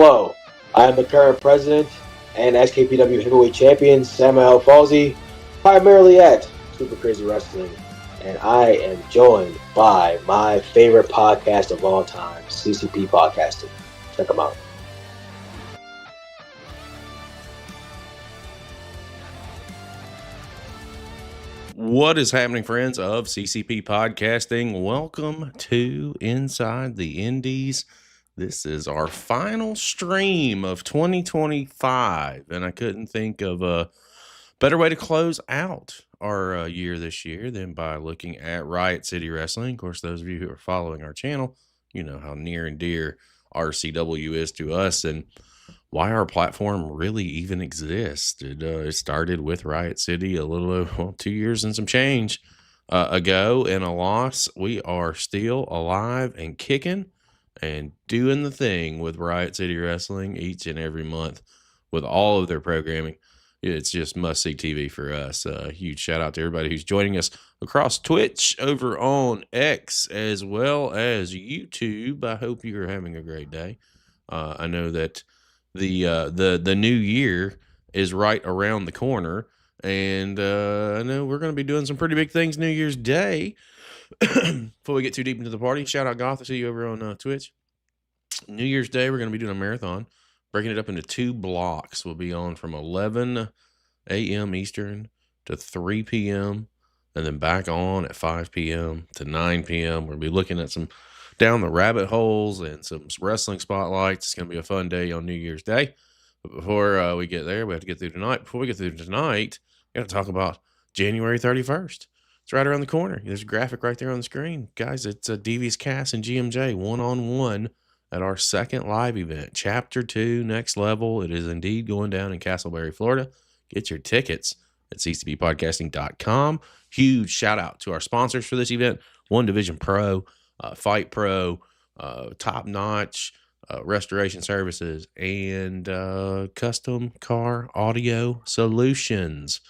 Hello, I am the current president and SKPW heavyweight champion Samuel Falsey, primarily at Super Crazy Wrestling, and I am joined by my favorite podcast of all time, CCP Podcasting. Check them out. What is happening, friends of CCP Podcasting? Welcome to Inside the Indies. This is our final stream of 2025, and I couldn't think of a better way to close out our year this year than by looking at Riot City Wrestling. Of course, those of you who are following our channel, you know how near and dear RCW is to us, and why our platform really even exists. It started with Riot City a little over 2 years and some change ago, and a loss. We are still alive and kicking and doing the thing with Riot City Wrestling each and every month with all of their programming. It's just must-see TV for us. Huge shout-out to everybody who's joining us across Twitch, over on X, as well as YouTube. I hope you're having a great day. I know that the new year is right around the corner, and I know we're going to be doing some pretty big things New Year's Day. Before we get too deep into the party, shout out Goth. I see you over on Twitch. New Year's Day, we're going to be doing a marathon, breaking it up into 2 blocks. We'll be on from 11 a.m. Eastern to 3 p.m. and then back on at 5 p.m. to 9 p.m. We'll be looking at some down the rabbit holes and some wrestling spotlights. It's going to be a fun day on New Year's Day. But before we get there, we have to get through tonight. Before we get through tonight, we got to talk about January 31st. It's right around the corner. There's a graphic right there on the screen. Guys, it's Devious Cass and GMJ one-on-one at our second live event, Chapter 2, Next Level. It is indeed going down in Castleberry, Florida. Get your tickets at ccppodcasting.com. Huge shout out to our sponsors for this event, One Division Pro, Fight Pro, Top Notch Restoration Services, and Custom Car Audio Solutions.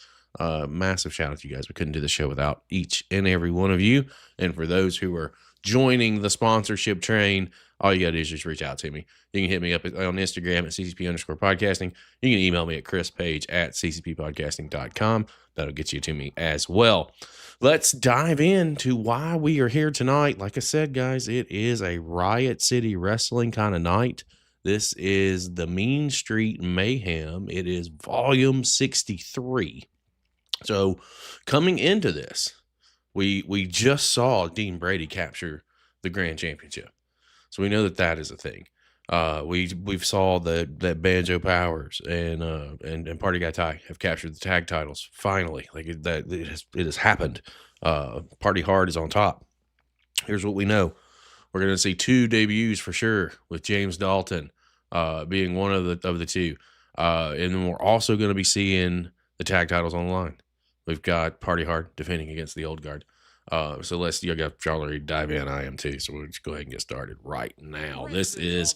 Massive shout out to you guys. We couldn't do the show without each and every one of you. And for those who are joining the sponsorship train, all you got to do is just reach out to me. You can hit me up on Instagram at ccp_podcasting. You can email me at chrispage@ccppodcasting.com. That'll get you to me as well. Let's dive into why we are here tonight. Like I said, guys, it is a Riot City Wrestling kind of night. This is the Mean Street Mayhem. It is volume 63. So coming into this, we just saw Dean Brady capture the grand championship. So we know that is a thing. We've saw that Banjo Powers and Party Guy Ty have captured the tag titles finally. Like it has happened. Party Hard is on top. Here's what we know: we're going to see 2 debuts for sure, with James Dalton being one of the 2, and then we're also going to be seeing the tag titles on the line. We've got Party Hard defending against the Old Guard. So you got Charlie dive in. I am too. So we'll just go ahead and get started right now. This is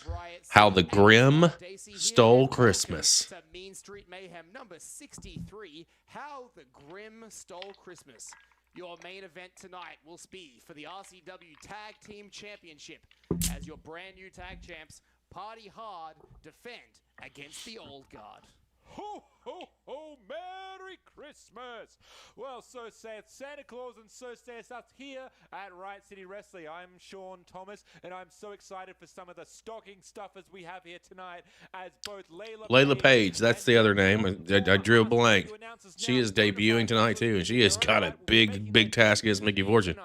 How the Grim Stole Christmas. Mean Street Mayhem number 63. How the Grim Stole Christmas. Your main event tonight will be for the RCW Tag Team Championship, as your brand new tag champs, Party Hard, defend against the Old Guard. Ho, ho, ho, Merry Christmas! Well, so saith Santa Claus, and so saith us here at Riot City Wrestling. I'm Sean Thomas, and I'm so excited for some of the stocking stuffers we have here tonight, as both Layla Page, that's the other name. I drew a blank. She is debuting tonight, too, and she has got a big task against Mickey Fortune.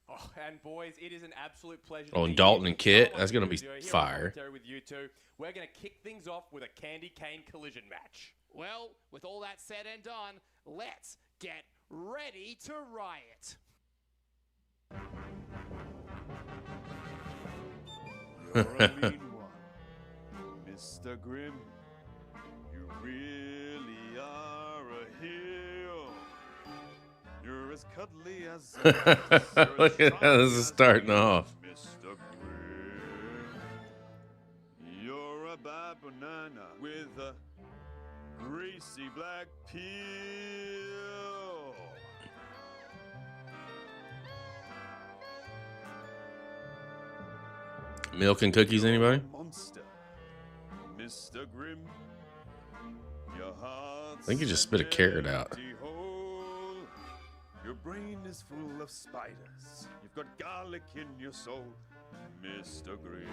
Oh, and boys, it is an absolute pleasure. Oh, and Dalton and Kit, that's going to be fire. With you two. We're going to kick things off with a candy cane collision match. Well, with all that said and done, let's get ready to riot. You're a mean one, Mr. Grimm. You really are a heel. You're as cuddly as a look at how this is starting off. Mr. Grimm. You're a bad banana with a greasy black peel. Milk and cookies, anybody? Monster, Mr. Mr. Grimm. Your heart's I think he just spit a carrot out. empty hole. Your brain is full of spiders. You've got garlic in your soul, Mr. Grimm.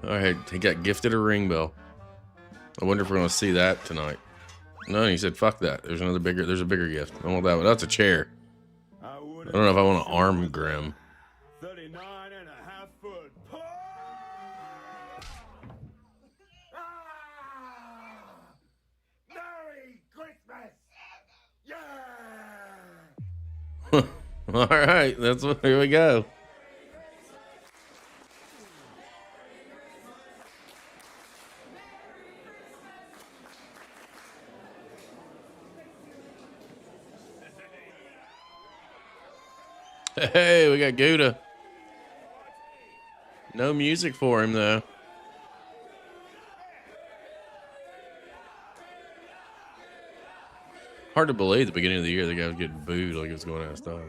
All right, he got gifted a ring bell. I wonder if we're gonna see that tonight. No, he said, "Fuck that." There's a bigger gift. I want that one. That's a chair. I don't know if I want to arm Grim. 39 and a half foot. Merry Christmas! Yeah! All right, here we go. Hey, we got Gouda. No music for him, though. Hard to believe at the beginning of the year the guy was getting booed like it was going out of style.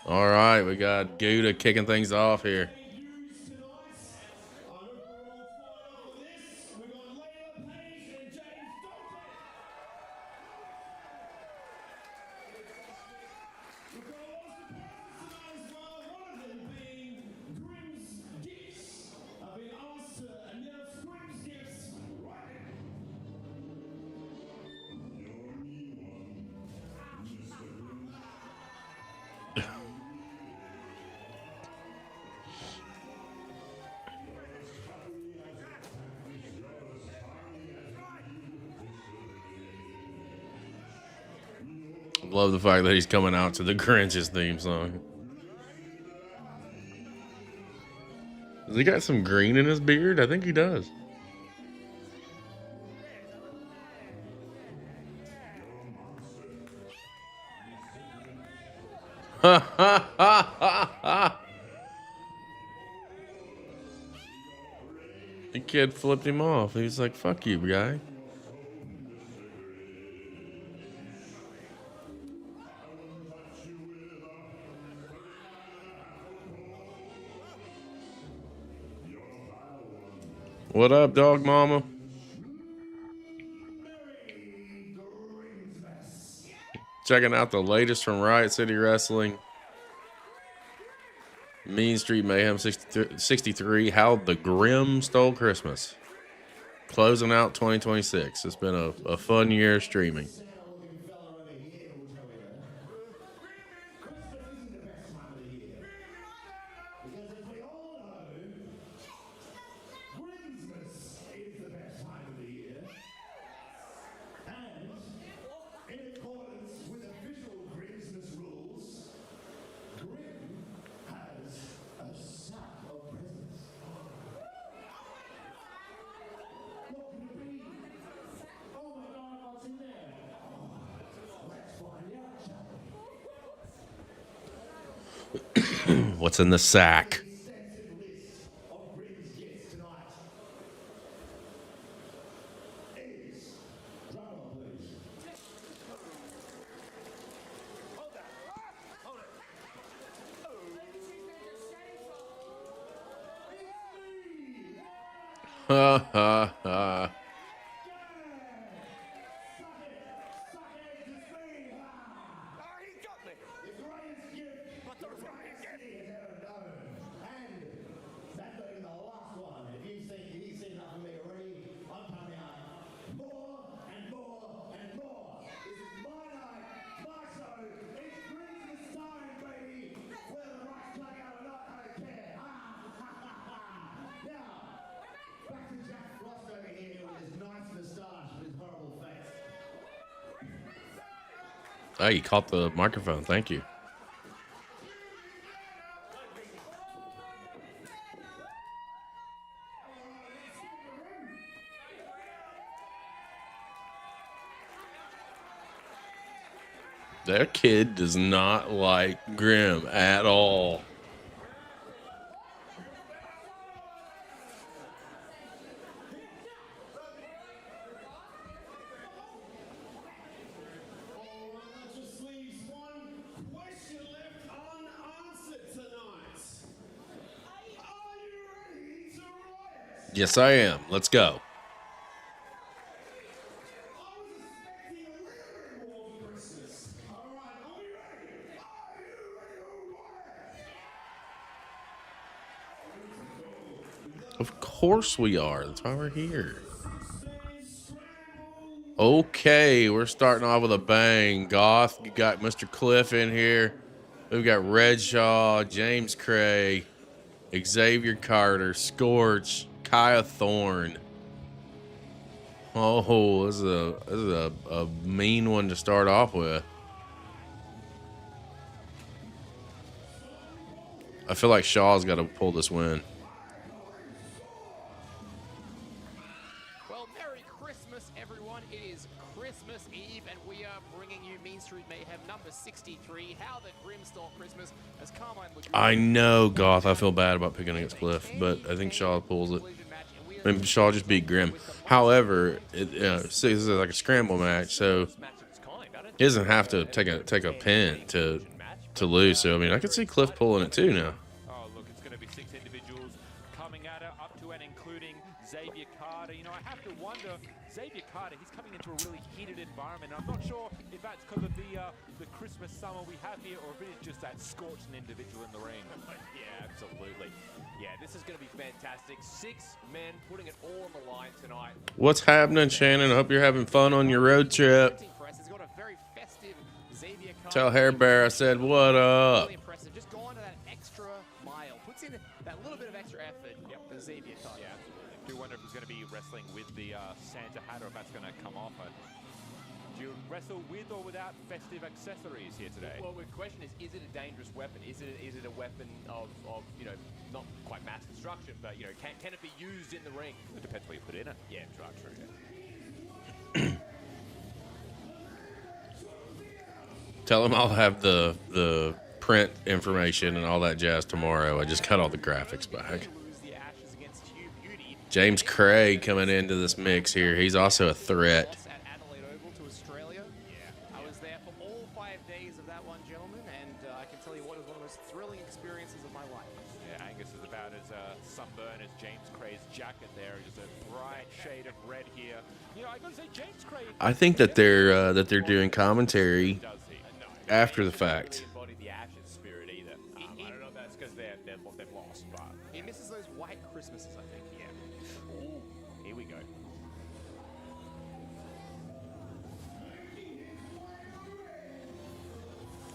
All right, we got Gouda kicking things off here. Love the fact that he's coming out to the Grinch's theme song. Has he got some green in his beard? I think he does. Ha ha ha ha ha! The kid flipped him off. He was like, "Fuck you, guy." What up, dog mama? Checking out the latest from Riot City Wrestling. Mean Street Mayhem 63. How the Grim Stole Christmas. Closing out 2026. It's been a fun year streaming. What's in the sack? Ha ha ha. Oh, you caught the microphone. Thank you. That kid does not like Grim at all. Yes, I am. Let's go. Of course we are. That's why we're here. Okay, we're starting off with a bang. Goth, you got Mr. Cliff in here. We've got Redshaw, James Cray, Xavier Carter, Scorch, Kaya Thorne. Oh, this is a mean one to start off with. I feel like Shaw's got to pull this win. Well, Merry Christmas, everyone. It is Christmas Eve, and we are bringing you Mean Street Mayhem number 63. How the Grim stole Christmas as Carmine Lagoon. I know, Goth. I feel bad about picking against Cliff, but I think Shaw pulls it. I mean, Shaw just beat Grim. However, this is like a scramble match, so he doesn't have to take a pin to lose. So I mean, I could see Cliff pulling it too now. Oh, look, it's going to be 6 individuals coming at her, up to and including Xavier Carter. You know, I have to wonder, Xavier Carter, he's coming into a really heated environment. I'm not sure if that's because of the Christmas summer we have here, or if it is just that scorching individual in the ring. Yeah, absolutely. Yeah, this is going to be fantastic. 6 men putting it all on the line tonight. What's happening, Shannon? I hope you're having fun on your road trip. Tell Hair Bear I said what up. Really impressive. Just going to that extra mile. Puts in that little bit of extra effort. Yep. The Xavier Carter. Yeah, absolutely. Do wonder if he's going to be wrestling with the Santa hat, or if that's going to come off. Do you wrestle with or without festive accessories here today? Well, the question is it a dangerous weapon? Is it a weapon of you know, not quite mass destruction, but you know, can it be used in the ring? It depends what you put in it. Yeah, true. Tell him I'll have the print information and all that jazz tomorrow. I just got all the graphics back. James Cray coming into this mix here. He's also a threat. I was there for all 5 days of that one, gentlemen, and I can tell you what is one of the most thrilling experiences of my life. Yeah, Angus is about as sunburned as James Cray's jacket there. Just a bright shade of red here. You know, I gotta say, James Cray. I think that they're doing commentary after the fact. Embody the Ashes spirit either. I don't know if that's because they've lost, but He misses those white Christmases, I think. yeah. Ooh, here we go.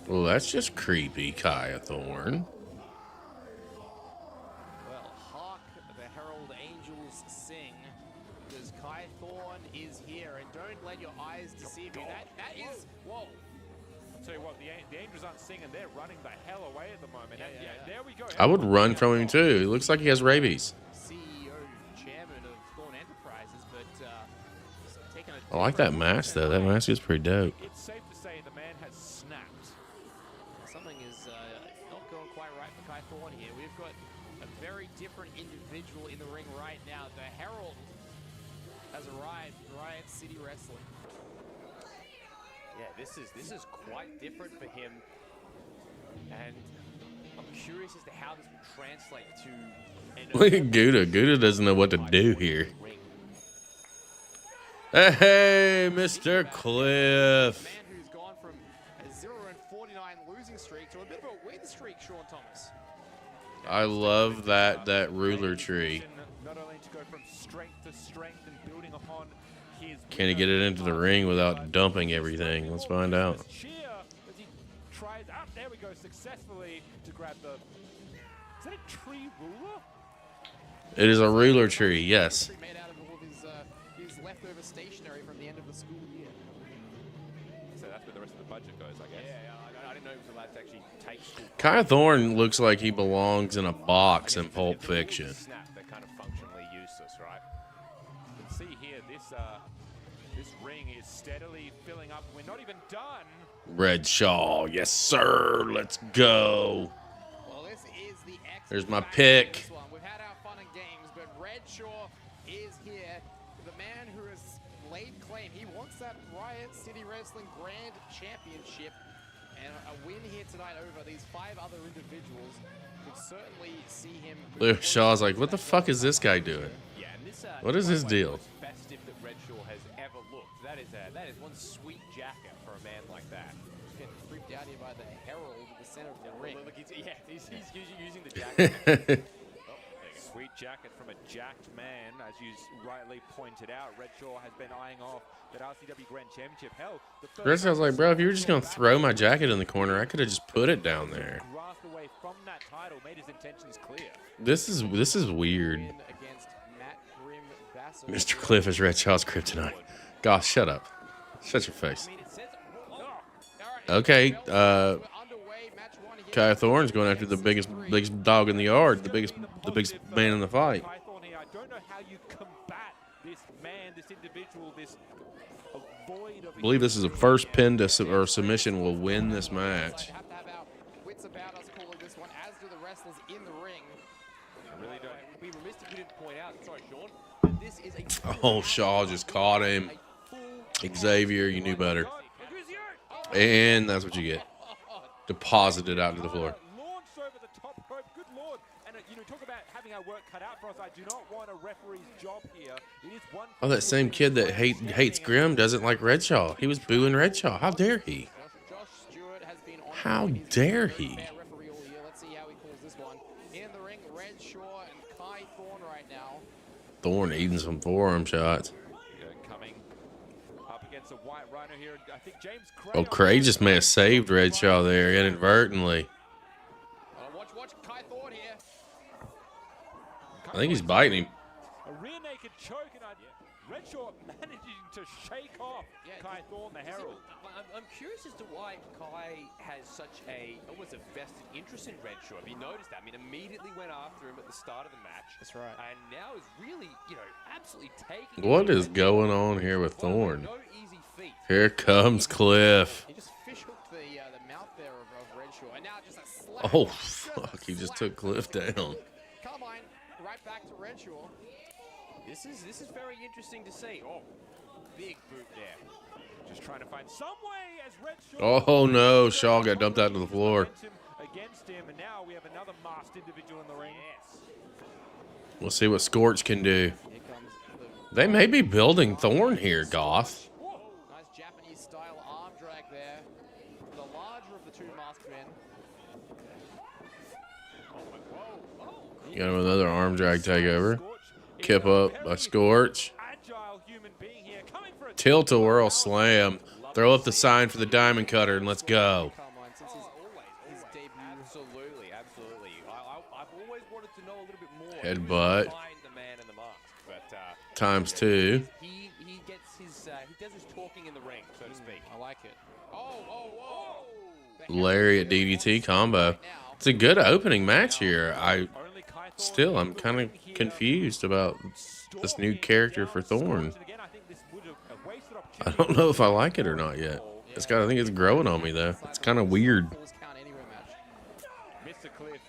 Well, that's just creepy, Kaya Thorne. Well, hark the herald angels sing, because Kai Thorne is here, and don't let your eyes deceive you. That is, whoa. I'll tell you what, the Angels aren't singing. They're running the hell away at the moment. Yeah. There we go. I would run from him too. He looks like he has rabies. CEO, chairman of Thorne Enterprises, but taking a I like that mask though. That mask is pretty dope. It's safe to say the man has snapped. Something is not going quite right for Kai Thorne here. We've got a very different individual in the ring right now. The Herald has arrived, Riot City Wrestling. Yeah, this is quite different for him, and I'm curious as to how this will translate to. Look at Gouda. Gouda doesn't know what to do here. Hey, Mr. Cliff. Man who's gone from a 0-49 losing streak to a bit of a win streak, Sean Thomas. I love that ruler tree. Not only to go from strength to strength and building upon his. Can he get it into the ring without dumping everything? Let's find out. Cheer as he tries out. There we go, successfully to grab the. Is that a tree ruler? It is a ruler tree, yes. Made out of all of his leftover stationery from the end of the school year. So that's where the rest of the budget goes, I guess. Yeah, I didn't know he was allowed to actually take school. Kaya Thorne looks like he belongs in a box in Pulp Fiction. Snap, they're kind of functionally useless, right? You can see here, this ring is steadily filling up. We're not even done. Redshaw, yes sir. Let's go. Well, this is the There's my X pick. factor in this one. We've had our fun and games, but Redshaw is here. The man who has laid claim. He wants that Riot City Wrestling Grand Championship. And a win here tonight over these 5 other individuals could certainly see him. Luke Shaw's like, what the fuck is this guy doing? Yeah, and this, What is his deal? Most festive that Redshaw has ever looked. That is one sweet jacket for a man like that. Getting freaked out here by the Herald at the center of the ring. Look, he's using the jacket. Sweet jacket from a jacked man, as you rightly pointed out. Redshaw has been eyeing off that RCW Grand Championship. Hell, Redshaw's like, bro, if you were just gonna throw my jacket in the corner, I could have just put it down there. grasped away from that title, made his intentions clear. This is weird. Win against Matt Grimm Vassal. Mr. Cliff is Redshaw's kryptonite. Gosh, shut up. Shut your face. I mean, it says, Okay, Underway, match 1 here. Kai Thorne's going after the biggest dog in the yard, the biggest man in the fight. Kai Thorne here, I don't know how you combat this man, this individual, this void of I believe this is the first pin or submission will win this match. Have to have our wits about us calling this one, as do the wrestlers in the ring. I really don't. It would be remiss if we didn't point out, sorry, Sean, that this is a Oh, Shaw just caught him. Xavier, you knew better. And that's what you get. Deposited out to the floor. Launched over the top rope. Good lord. And talk about having our work cut out for us. I do not want a referee's job here. It is one. Oh, that same kid that hates Grimm doesn't like Redshaw. He was booing Redshaw. How dare he? Josh Stewart has been on How point. He's dare been he? fair referee all year. Let's see how he calls this one. In the ring, Redshaw and Kai Thorne right now. Thorne eating some forearm shots. Coming up against a white rhino here. I think James Cray. Oh, Cray just may have saved Redshaw there inadvertently. Watch Kai Thorne here. I think he's biting him. A rear naked choke, and Redshaw managing to shake off Kai Thorne, the Herald. I'm curious as to why Kai has such almost a vested interest in Redshaw. Have you noticed that? I mean, immediately went after him at the start of the match. That's right. And now is really, absolutely taking. What is going on here with Thorne? No easy feat. Here comes Cliff. He just fish hooked the mouth there of Redshaw. And now just a slap. Oh, fuck. He just took Cliff down. Carmine, right back to Redshaw. This is very interesting to see. Oh, big boot there. Just trying to find some way as Redshaw. Oh, no. Shaw got dumped out to the floor. Against him, and now we have another masked individual in the ring. Yes. We'll see what Scorch can do. Here comes the They may be building Thorne here, Goth. nice Japanese style arm drag there. The larger of the two masked men. Got him another arm drag takeover. Kip up by Scorch. Agile human being here, coming for a Tilt-a-whirl slam. Throw up the sign for the diamond cutter and let's go. Carmine, since his debut. Absolutely. I've always wanted to know a little bit more. Headbutt. Find the man in the mask, but ×2. he gets his he does his talking in the ring, so to speak. I like it. Oh. Lariat DDT combo. It's a good opening match here. I'm kind of confused about this new character for Thorne. I don't know if I like it or not yet. I think it's growing on me though. It's kind of weird. Mr. Cliff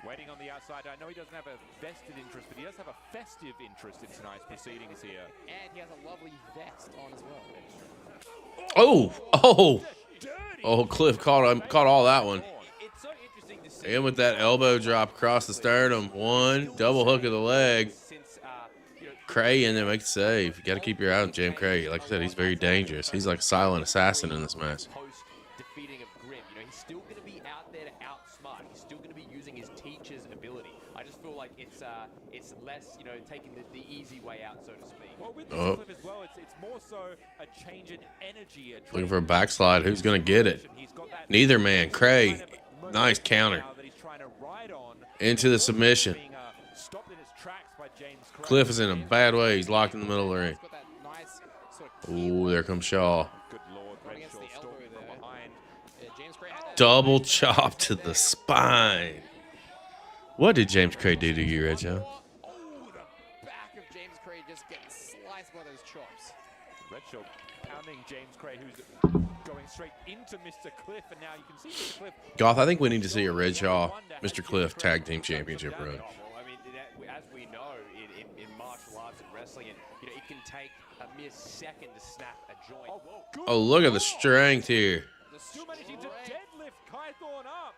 waiting on the outside. I know he doesn't have a vested interest, but he does have a festive interest in tonight's proceedings here. And he has a lovely vest on as well. Oh, Cliff caught all that one. It's so interesting to see. And with that elbow drop across the sternum, one double hook of the leg. Since Cray in there makes a save. You got to keep your eye on James Cray. Like I said, he's very dangerous. He's like a silent assassin in this match. post defeating of Grimm, he's still going to be out there to outsmart. He's still going to be using his teacher's ability. I just feel like it's less, taking the easy way out, so to speak. Well, with this Oh. Cliff as well, it's more so a change in energy. Looking for a backslide. Who's going to get it? He's got that Neither man. Cray. kind of Nice counter. now that he's trying to ride on. Into the submission. Being stopped in its tracks by James Cray. Cliff is in a bad way. He's locked in the middle of the ring. He's got that nice sort of Ooh, there comes Shaw. Good lord, Going against Redshaw the elbow stalking there. from behind. James Gray had that Double chop to the spine. What did James Cray do to you, Redshaw? Oh, the back of James Gray just getting sliced by those chops. Redshaw pounding James Cray, who's going straight into Mr. Cliff, and now you can see Mr. Cliff. Goth, I think we need to see a Redshaw, Mr. Cliff tag team championship run. Well, I mean, as we know in martial arts and wrestling, and it can take a mere second to snap a joint. Oh, look at the strength here. Still managing to deadlift Kythorn up.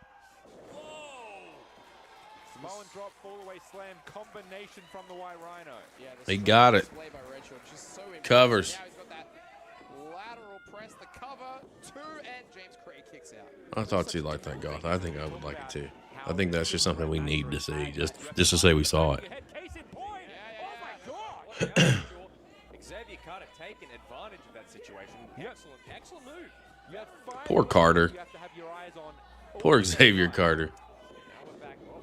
Samoan drop, fall away slam combination from the White Rhino. Yeah, He got it. display by Red Shield, just so impressive. Covers. Now he's got that lateral press, the cover, 2, and James Cray kicks out. I thought you'd like that, Goth. I think I would like it too. I think that's just something we need to see, just to say we saw it. Case in point. Oh my God. Xavier Carter taking advantage of that situation. Excellent move. You have 5 Poor Carter. You have to have your eyes on. Poor Xavier Carter. Now we're back off.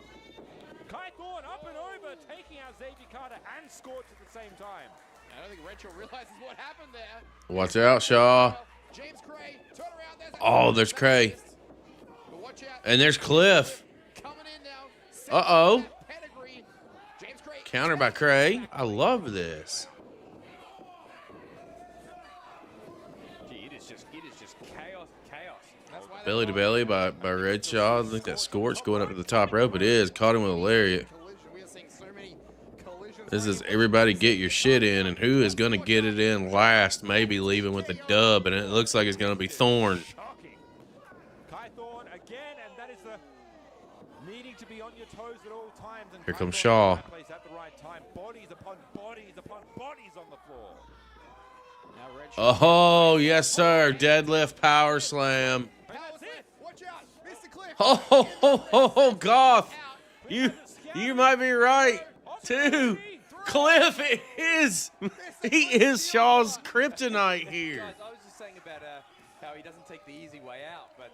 Kythorn up and over, taking out Xavier Carter and Scorch at the same time. I don't think Red Shield realizes what happened there. Watch out, Shaw. James Cray, turn around. Oh, there's Cray. But watch out. And there's Cliff. Coming in now. Uh-oh. Pedigree. James Cray. Counter by Cray. I love this. Gee, it is just chaos. That's why Belly to belly by Red Shaw. Look at that Scorch going up to the top rope. It is. Caught him with a lariat. collision. We are seeing so many collisions. This is everybody get your shit in, and who is going to get it in last, maybe leaving with a dub, and it looks like it's going to be Thorn. Shocking. Kythorn again, and that is the needing to be on your toes at all times. And Here comes Kythorn Shaw. in the right place at the right time. Bodies upon bodies upon bodies on the floor. Now Red Shield. Oh, yes, sir. Deadlift power slam. And that's it. Watch out. Mr. Cliff. Oh, Goth. You might be right, too. Cliff is, he is Shaw's kryptonite here. Guys, I was just saying about how he doesn't take the easy way out, but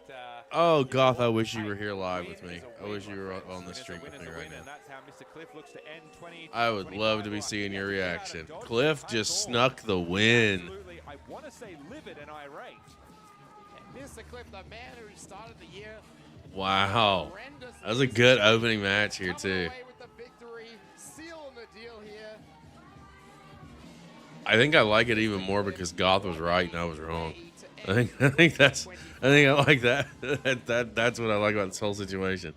Oh, Goth, I wish you were here live with me. I wish you were on this stream with me right And now. that's how Mr. Cliff looks to end 20. I would love to be seeing your reaction. Cliff just snuck the win. Absolutely, I want to say livid and irate. Mr. Cliff, the man who started the year. Wow. That was a good opening match here, too. Away with the victory, sealing the deal here. I think I like it even more because Goth was right and I was wrong. I think I like that. That's what I like about this whole situation.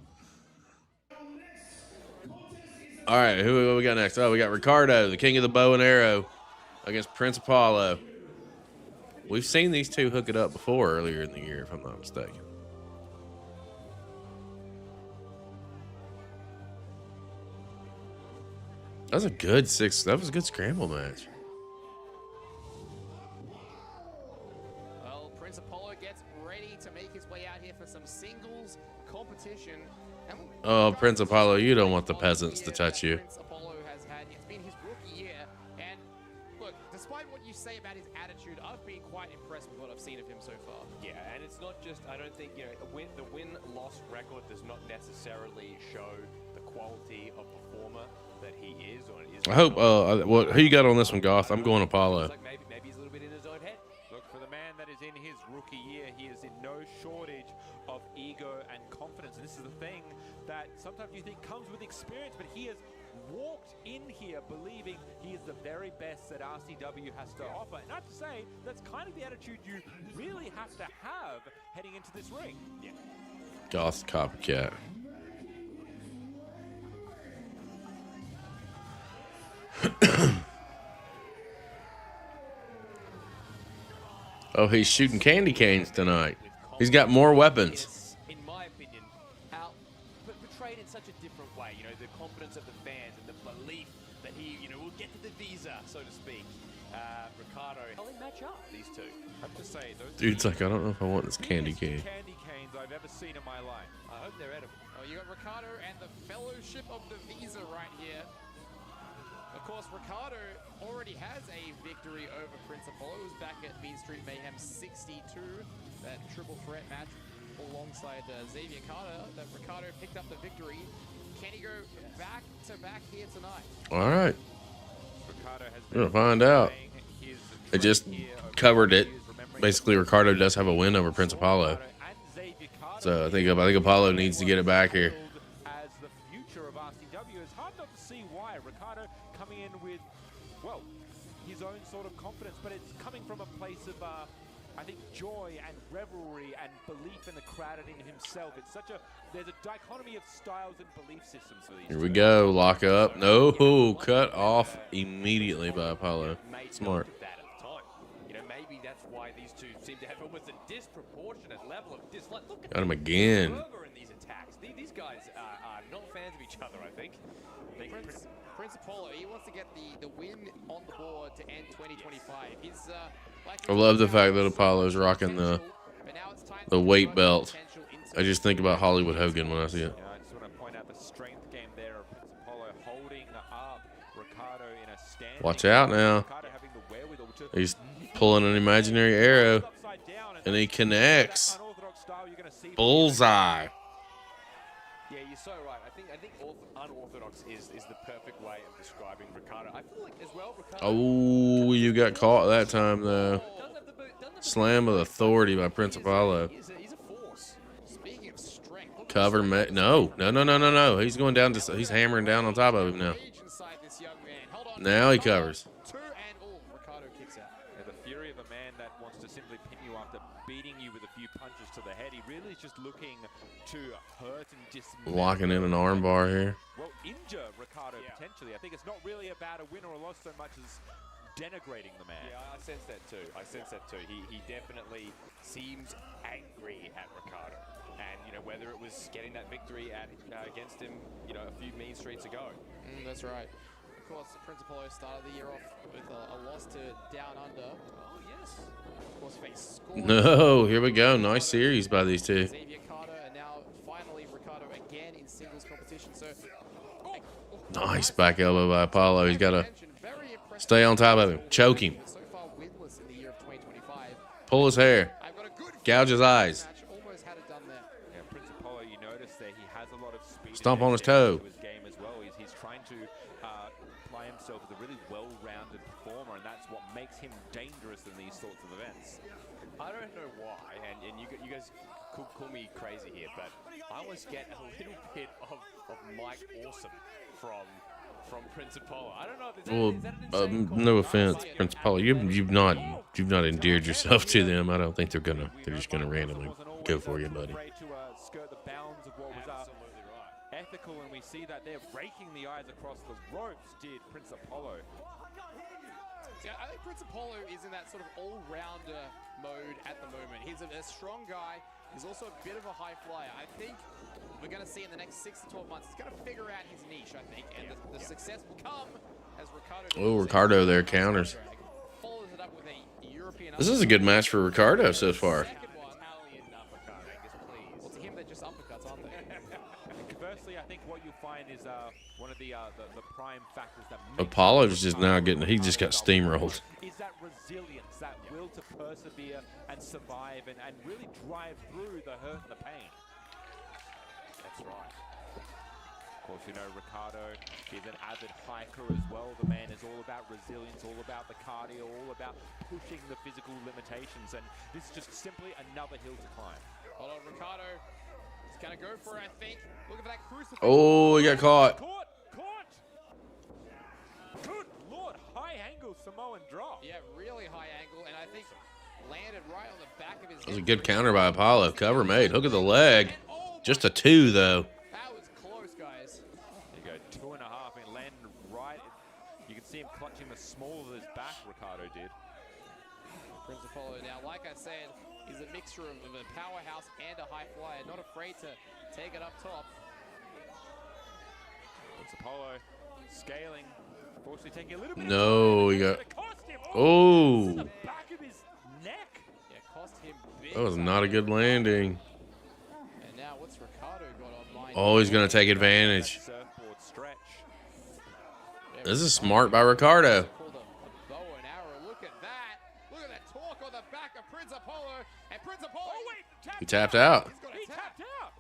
All right, who we got next? Oh, we got Ricardo, the king of the bow and arrow, against Prince Apollo. We've seen these two hook it up before earlier in the year, if I'm not mistaken. That was a good scramble match. Well, Prince Apollo gets ready to make his way out here for some singles competition. And Oh, Prince Apollo, you don't want the peasants to touch you. Prince Apollo has had, it's been his rookie year. And look, despite what you say about his attitude, I've been quite impressed with what I've seen of him so far. yeah, and it's not just, I don't think, the win-loss record does not necessarily show the quality of performer that he is or is. I hope. Who you got on this one, Goth? I'm going Apollo. Like maybe he's a little bit in his own head. Look, for the man that is in his rookie year, he is in no shortage of ego and confidence. And this is the thing that sometimes you think comes with experience, but he has walked in here believing he is the very best that RCW has to offer. And I have to say, that's kind of the attitude you really have to have heading into this ring. Yeah. Goth copycat. Oh, he's shooting candy canes tonight. He's got more weapons. It's, in my opinion, portrayed in such a different way. You know, the confidence of the fans and the belief that he, will get to the visa, so to speak. Ricardo, how they match up, these two. I have to say, those Dude's like, I don't know if I want this candy biggest cane. candy canes I've ever seen in my life. I hope they're edible. Oh, you got Ricardo and the Fellowship of the Visa right here. Of course, Ricardo already has a victory over Prince Apollo. It was back at Mean Street Mayhem 62, that triple threat match alongside Xavier Carter, that Ricardo picked up the victory. Can he go back to back here tonight? All right. Ricardo has We're gonna find out. his It just covered it. Basically, Ricardo does have a win over Prince Apollo. So I think Apollo needs to get it back here. As the future of RCW, it's hard not to see why Ricardo coming in with, well, his own sort of confidence, but it's coming from a place of, I think, joy and revelry and belief in the crowd and in himself. It's such a, there's a dichotomy of styles and belief systems for these. Here we go. Lock up. No, cut off immediately by Apollo. Smart. You know, maybe that's why these two seem to have almost a disproportionate level of dislike. Look at Got him again. fervor in these attacks. These guys are not fans of each other, I think. Prince Apollo, he wants to get the win on the board to end 2025. He's I love the fact that Apollo's rocking the weight belt. I just think about Hollywood Hogan when I see it. Yeah, I just want to point out the strength game there of Prince Apollo holding up Ricardo in a standing. Watch out now. Ricardo having the wherewithal to He's pulling an imaginary arrow, and he connects. unorthodox style you're going to see. Bullseye. Yeah, you're so right. I think unorthodox is the perfect way of describing Ricardo. I feel like as well, Ricardo. Oh, you got caught that time, though. Doesn't have the boot, doesn't have the Slam of authority by Prince Apollo. He's a force. Speaking of strength, look at Cover, no. He's going down to, he's hammering down on top of him now. the rage inside this young man. Hold on. Now he covers. Two and all. Ricardo kicks out. Yeah, the fury of a man that wants to simply pin you after beating you with a few punches to the head. He really is just looking to hurt and dismember. Locking in an armbar here. Well, injure Ricardo potentially. I think it's not really about a win or a loss so much as denigrating the man. Yeah, I sense that too. He definitely seems angry at Ricardo. And, you know, whether it was getting that victory against him, you know, a few mean streets ago. That's right. Of course, Prince Apollo started the year off with a loss to Down Under. Oh, yes. Of course, faced Scorn. No, here we go. Nice series by these two. Xavier Carter, and now finally Ricardo again in singles competition. So, Nice back elbow by Apollo. He's got to stay on top of him. Choke him. So far winless in the year of 2025. Pull his hair. I've got a good Gouge his eyes. match. Almost had it done there. Yeah, Prince Apollo, you notice that he has a lot of speed. Stomp and on his dexterity toe. to his game as well. He's trying to apply himself as a really well-rounded performer, and that's what makes him dangerous in these sorts of events. I don't know why, and you guys could call me crazy here, but I always get a little bit of Mike Awesome from Prince Apollo. I don't know if Well, is that an insane no comment? offense, Prince Apollo. You've not endeared yourself to them. I don't think they're just gonna randomly go for you, buddy. Afraid to skirt the bounds of what was ethical, and we see that they're raking the eyes across the ropes. Did Prince Apollo? See, I think Prince Apollo is in that sort of all-rounder mode at the moment. He's a strong guy. He's also a bit of a high flyer. I think we're going to see in the next 6 to 12 months, he's going to figure out his niche, I think. And the success will come as Ricardo... Oh, Ricardo there counters. Follows it up with a European... This is a good match for Ricardo so far. Second one. Well, to him, they're just uppercuts, aren't they? Conversely, I think what you find is one of the prime factors that makes Apollo's just now getting, he just got steamrolled. is that resilience, that will to persevere and survive and really drive through the hurt and the pain. That's right. Of course, you know, Ricardo is an avid hiker as well. The man is all about resilience, all about the cardio, all about pushing the physical limitations, and this is just simply another hill to climb. Hold on, Ricardo. He's going to go for it, I think. Look at that crucifix. Oh, he got caught. Caught! Good Lord, high angle Samoan drop. Yeah, really high angle, and I think landed right on the back of his head. That was a good counter by Apollo. Cover made. Hook of the leg. Just a 2, though. That was close, guys. There you go, 2.5 and landed right. You can see him clutching the small of his back, Ricardo did. Prince Apollo now, like I said, is a mixture of a powerhouse and a high flyer. Not afraid to take it up top. Prince Apollo scaling. Fortunately taking a little bit No, of he got. it cost him. Oh, The back of his neck. Yeah, cost him big. that was not a good landing. And now what's Ricardo got online? Oh, he's going to take advantage. Surfboard stretch. This is smart by Ricardo. Called a bow and arrow. Look at that. Look at that torque on the back of Prince Apollo. And Prince Apollo. Oh wait, He tapped out. He tapped out.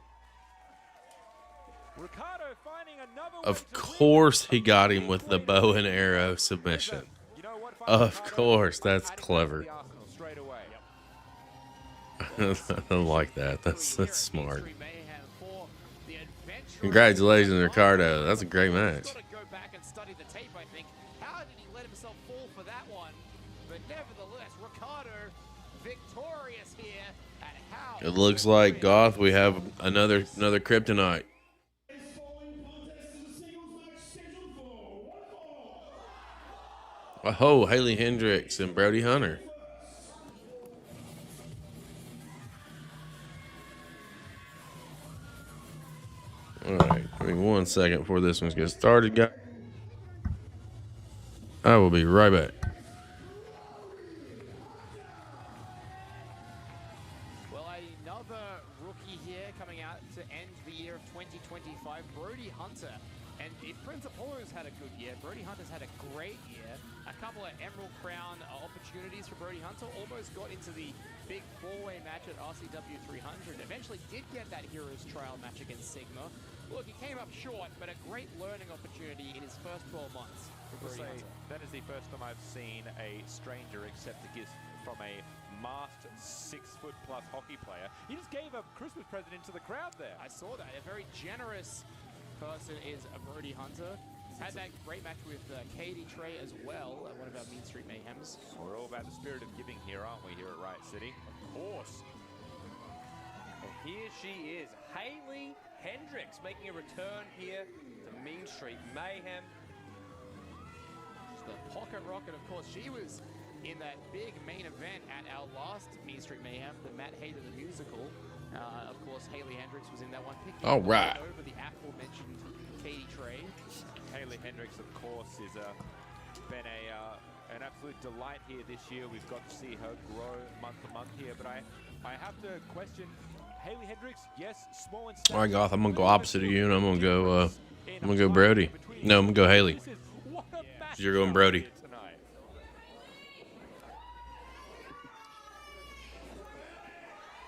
Ricardo finding another way Of to win. course, he got him with the bow and arrow submission. You know what, Of Ricardo? course, that's Adding clever. to the arsenal straight away. I don't like that. That's smart. Mayhem for the adventure. Congratulations, Ricardo. That's a great match. Got to go back and study the tape, I think. How did he let himself fall for that one. But nevertheless, Ricardo victorious here at how. It looks like Goth. We have another kryptonite. Oh, Haley Hendricks and Brody Hunter. All right, give me 1 second before this one gets started, guys. I will be right back. Well, another rookie here coming out to end the year of 2025, Brody Hunter. And if Prince Apollo's had a good year, Brody Hunter's had a great year. A couple of Emerald Crown opportunities for Brody Hunter. Almost got into the big four-way match at RCW 300. Eventually did get that Heroes Trial match against Sigma. Look, he came up short, but a great learning opportunity in his first 12 months for Brody Hunter. That is the first time I've seen a stranger accept a gift from a masked 6-foot-plus hockey player. He just gave a Christmas present into the crowd there. I saw that. A very generous person is Brody Hunter. Had that great match with Katie Trey as well at one of our Mean Street Mayhems. We're all about the spirit of giving here, aren't we, here at Riot City? Of course. And here she is, Haley Hendricks, making a return here to Mean Street Mayhem. She's the pocket rocket, of course. She was in that big main event at our last Mean Street Mayhem, the Matt Hayter the musical. Of course, Haley Hendricks was in that one. All right. Over the aforementioned Katie Trey. Haley Hendricks, of course, is been an absolute delight here this year. We've got to see her grow month to month here, but I have to question Haley Hendricks. Yes, small and All right, Goth. I'm gonna go opposite of you, and I'm gonna go Brody. No, I'm gonna go Haley. You're going Brody.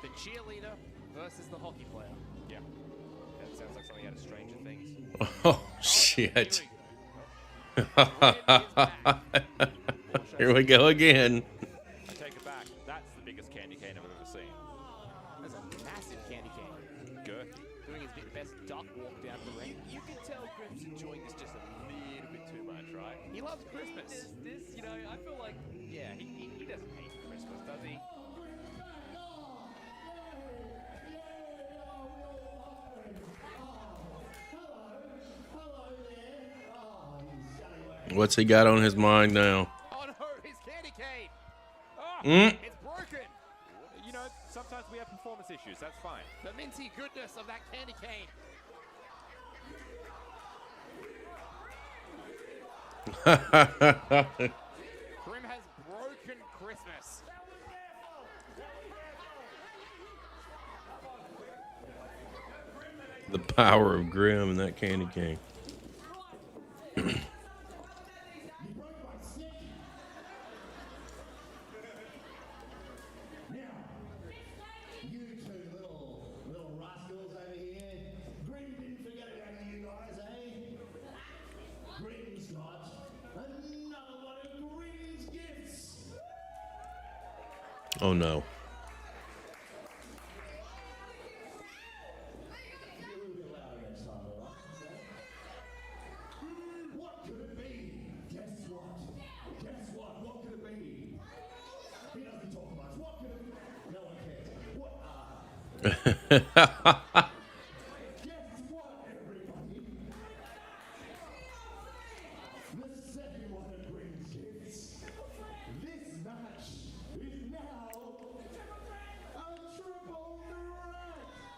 The cheerleader versus the hockey player. Yeah, that sounds like something out of Stranger Things. Oh shit! Here we go again. I take it back. That's the biggest candy cane I've ever seen. That's a massive candy cane. Good. Doing his best duck walk down the ring. You can tell Grim's enjoying this just a little bit too much, right? He loves Christmas. This, you know, I feel like, yeah, he doesn't hate Christmas, does he? What's he got on his mind now? Oh no, his candy cane! Mm. It's broken! You know, sometimes we have performance issues. That's fine. The minty goodness of that candy cane. Grim has broken Christmas. The power of Grim and that candy cane. Oh no.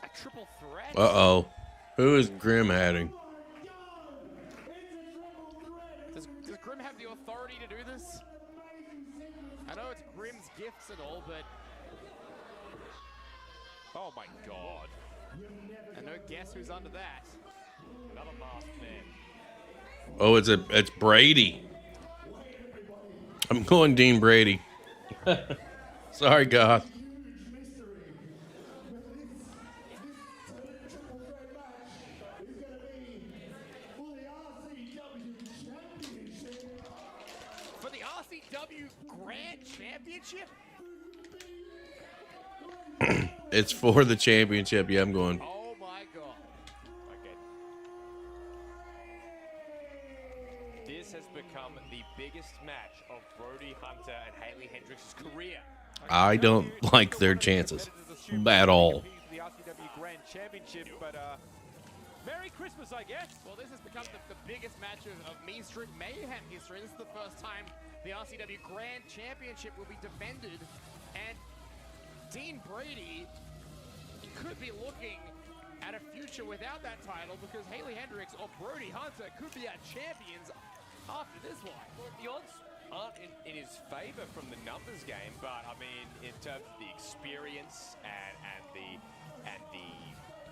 A triple threat? Uh-oh. Who is Grim adding? Does Grim have the authority to do this? I know it's Grim's gifts and all, but... Oh my god. I know guess who's under that. Another masked man. Oh, it's Brady. I'm going Dean Brady. Sorry, Goth. For the RCW Grand Championship? It's for the championship. Yeah, I'm going. Oh my god. Okay. This has become the biggest match of Brody Hunter and Haley Hendricks' career. I don't like their chances at all. The RCW Grand Championship, but Merry Christmas, I guess. Well, this has become the biggest match of Mean Street Mayhem history. This is the first time the RCW Grand Championship will be defended, and Dean Brady could be looking at a future without that title because Haley Hendricks or Brody Hunter could be our champions after this one. The odds aren't in his favor from the numbers game, but I mean, in terms of the experience and the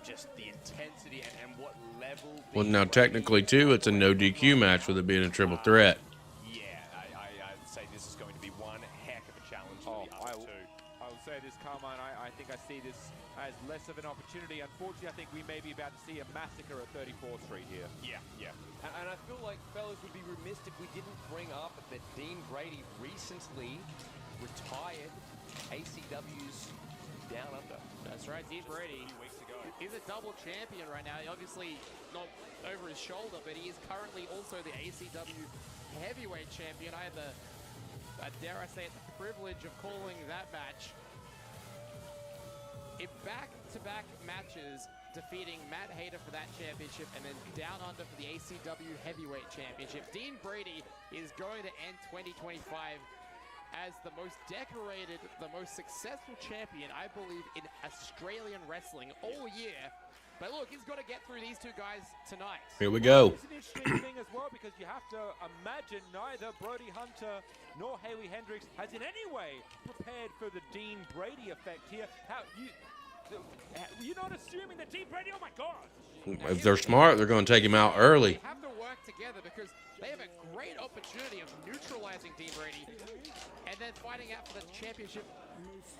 just the intensity and what level. Well, now technically too, it's a no DQ match with it being a triple threat. Yeah, I'd say this is going to be one heck of a challenge for the other two. I will say this, Carmine, I think I see this as less of an opportunity. Unfortunately, I think we may be about to see a massacre at 34th Street here. Yeah. And I feel like, fellas, would be remiss if we didn't bring up that Dean Brady recently retired ACW's Down Under. That's right, Dean Brady. A few weeks ago. He's a double champion right now. Obviously not over his shoulder, but he is currently also the ACW heavyweight champion. I had the, dare I say it, the privilege of calling that match. In back-to-back matches, defeating Matt Hayter for that championship and then Down Under for the ACW heavyweight championship. Dean Brady is going to end 2025 as the most decorated, the most successful champion, I believe, in Australian wrestling all year. But look, he's got to get through these two guys tonight. Here we go. It's an interesting thing as well because you have to imagine neither Brody Hunter nor Haley Hendricks has in any way prepared for the Dean Brady effect here. You're not assuming that Dean Brady, oh my God. If they're smart, they're going to take him out early. They have to work together because they have a great opportunity of neutralizing Dean Brady and then fighting out for the championship,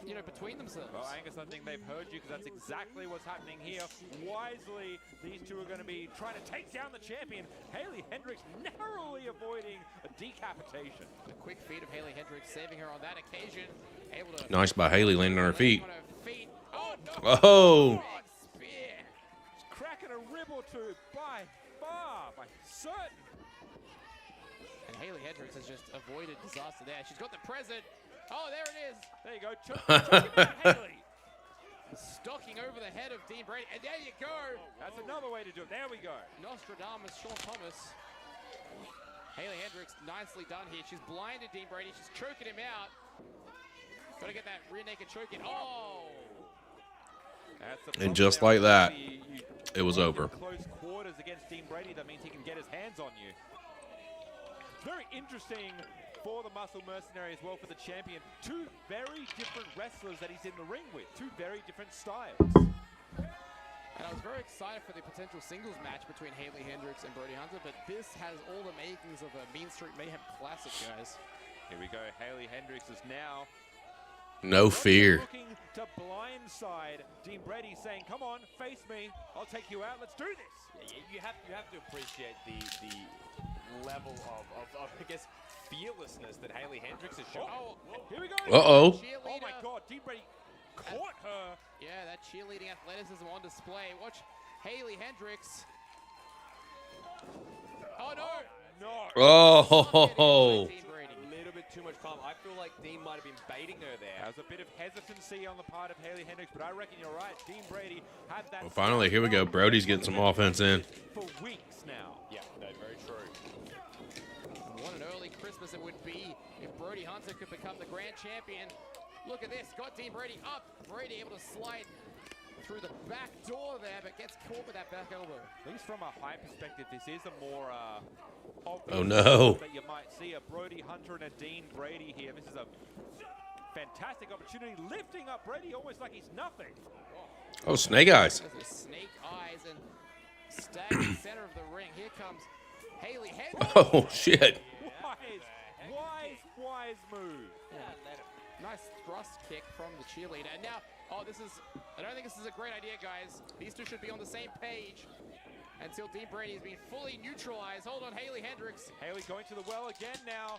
between themselves. Well, Angus, I think they've heard you because that's exactly what's happening here. Wisely, these two are going to be trying to take down the champion. Haley Hendricks narrowly avoiding a decapitation. The quick feet of Haley Hendricks saving her on that occasion. Able to Nice by Haley landing on her feet. Oh, no. Oh. Big spear. Cracking a rib or two by far, by certain. And Haley Hendricks has just avoided disaster there. She's got the present. Oh, there it is. There you go. Choke him out, Haley. Stocking over the head of Dean Brady. And there you go. That's another way to do it. There we go. Nostradamus, Sean Thomas. Haley Hendricks, nicely done here. She's blinded Dean Brady. She's choking him out. Got to get that rear naked choke in. Oh. And just like that, it was over. Close quarters against Dean Brady. That means he can get his hands on you. Very interesting for the Muscle Mercenary as well for the champion. Two very different wrestlers that he's in the ring with. Two very different styles. And I was very excited for the potential singles match between Haley Hendricks and Brody Hunter, but this has all the makings of a Mean Street Mayhem classic, guys. Here we go. Haley Hendricks is now No fear. looking to blindside Dean Brady, saying, "Come on, face me. I'll take you out. Let's do this." Yeah, you have to appreciate the level of I guess, fearlessness that Haley Hendricks has shown. Oh, Here we go. Uh-oh. Oh my God, Dean Brady caught her. Yeah, that cheerleading athleticism on display. Watch Haley Hendricks. Oh, no. No. Oh. Dean Brady. A little bit too much calm. I feel like Dean might have been baiting her there. There's a bit of hesitancy on the part of Haley Hendricks, but I reckon you're right. Dean Brady had that. Well, finally, here we go. Brody's getting some offense in. For weeks now. Yeah, no, very true. What an early Christmas it would be if Brody Hunter could become the grand champion. Look at this. Got Dean Brady up. Brady able to slide through the back door there, but gets caught with that back elbow. At least from a high perspective, this is a more Oh, no. that you might see a Brody Hunter and a Dean Brady here. This is a fantastic opportunity, lifting up Brady almost like he's nothing. Oh, snake eyes. There's a snake eyes and staggering center of the ring. Here comes Haley Hendricks. Oh, shit. Wise move. Nice thrust kick from the cheerleader. And now, I don't think this is a great idea, guys. These two should be on the same page until Dean Brady has been fully neutralized. Hold on, Haley Hendricks. Haley going to the well again now.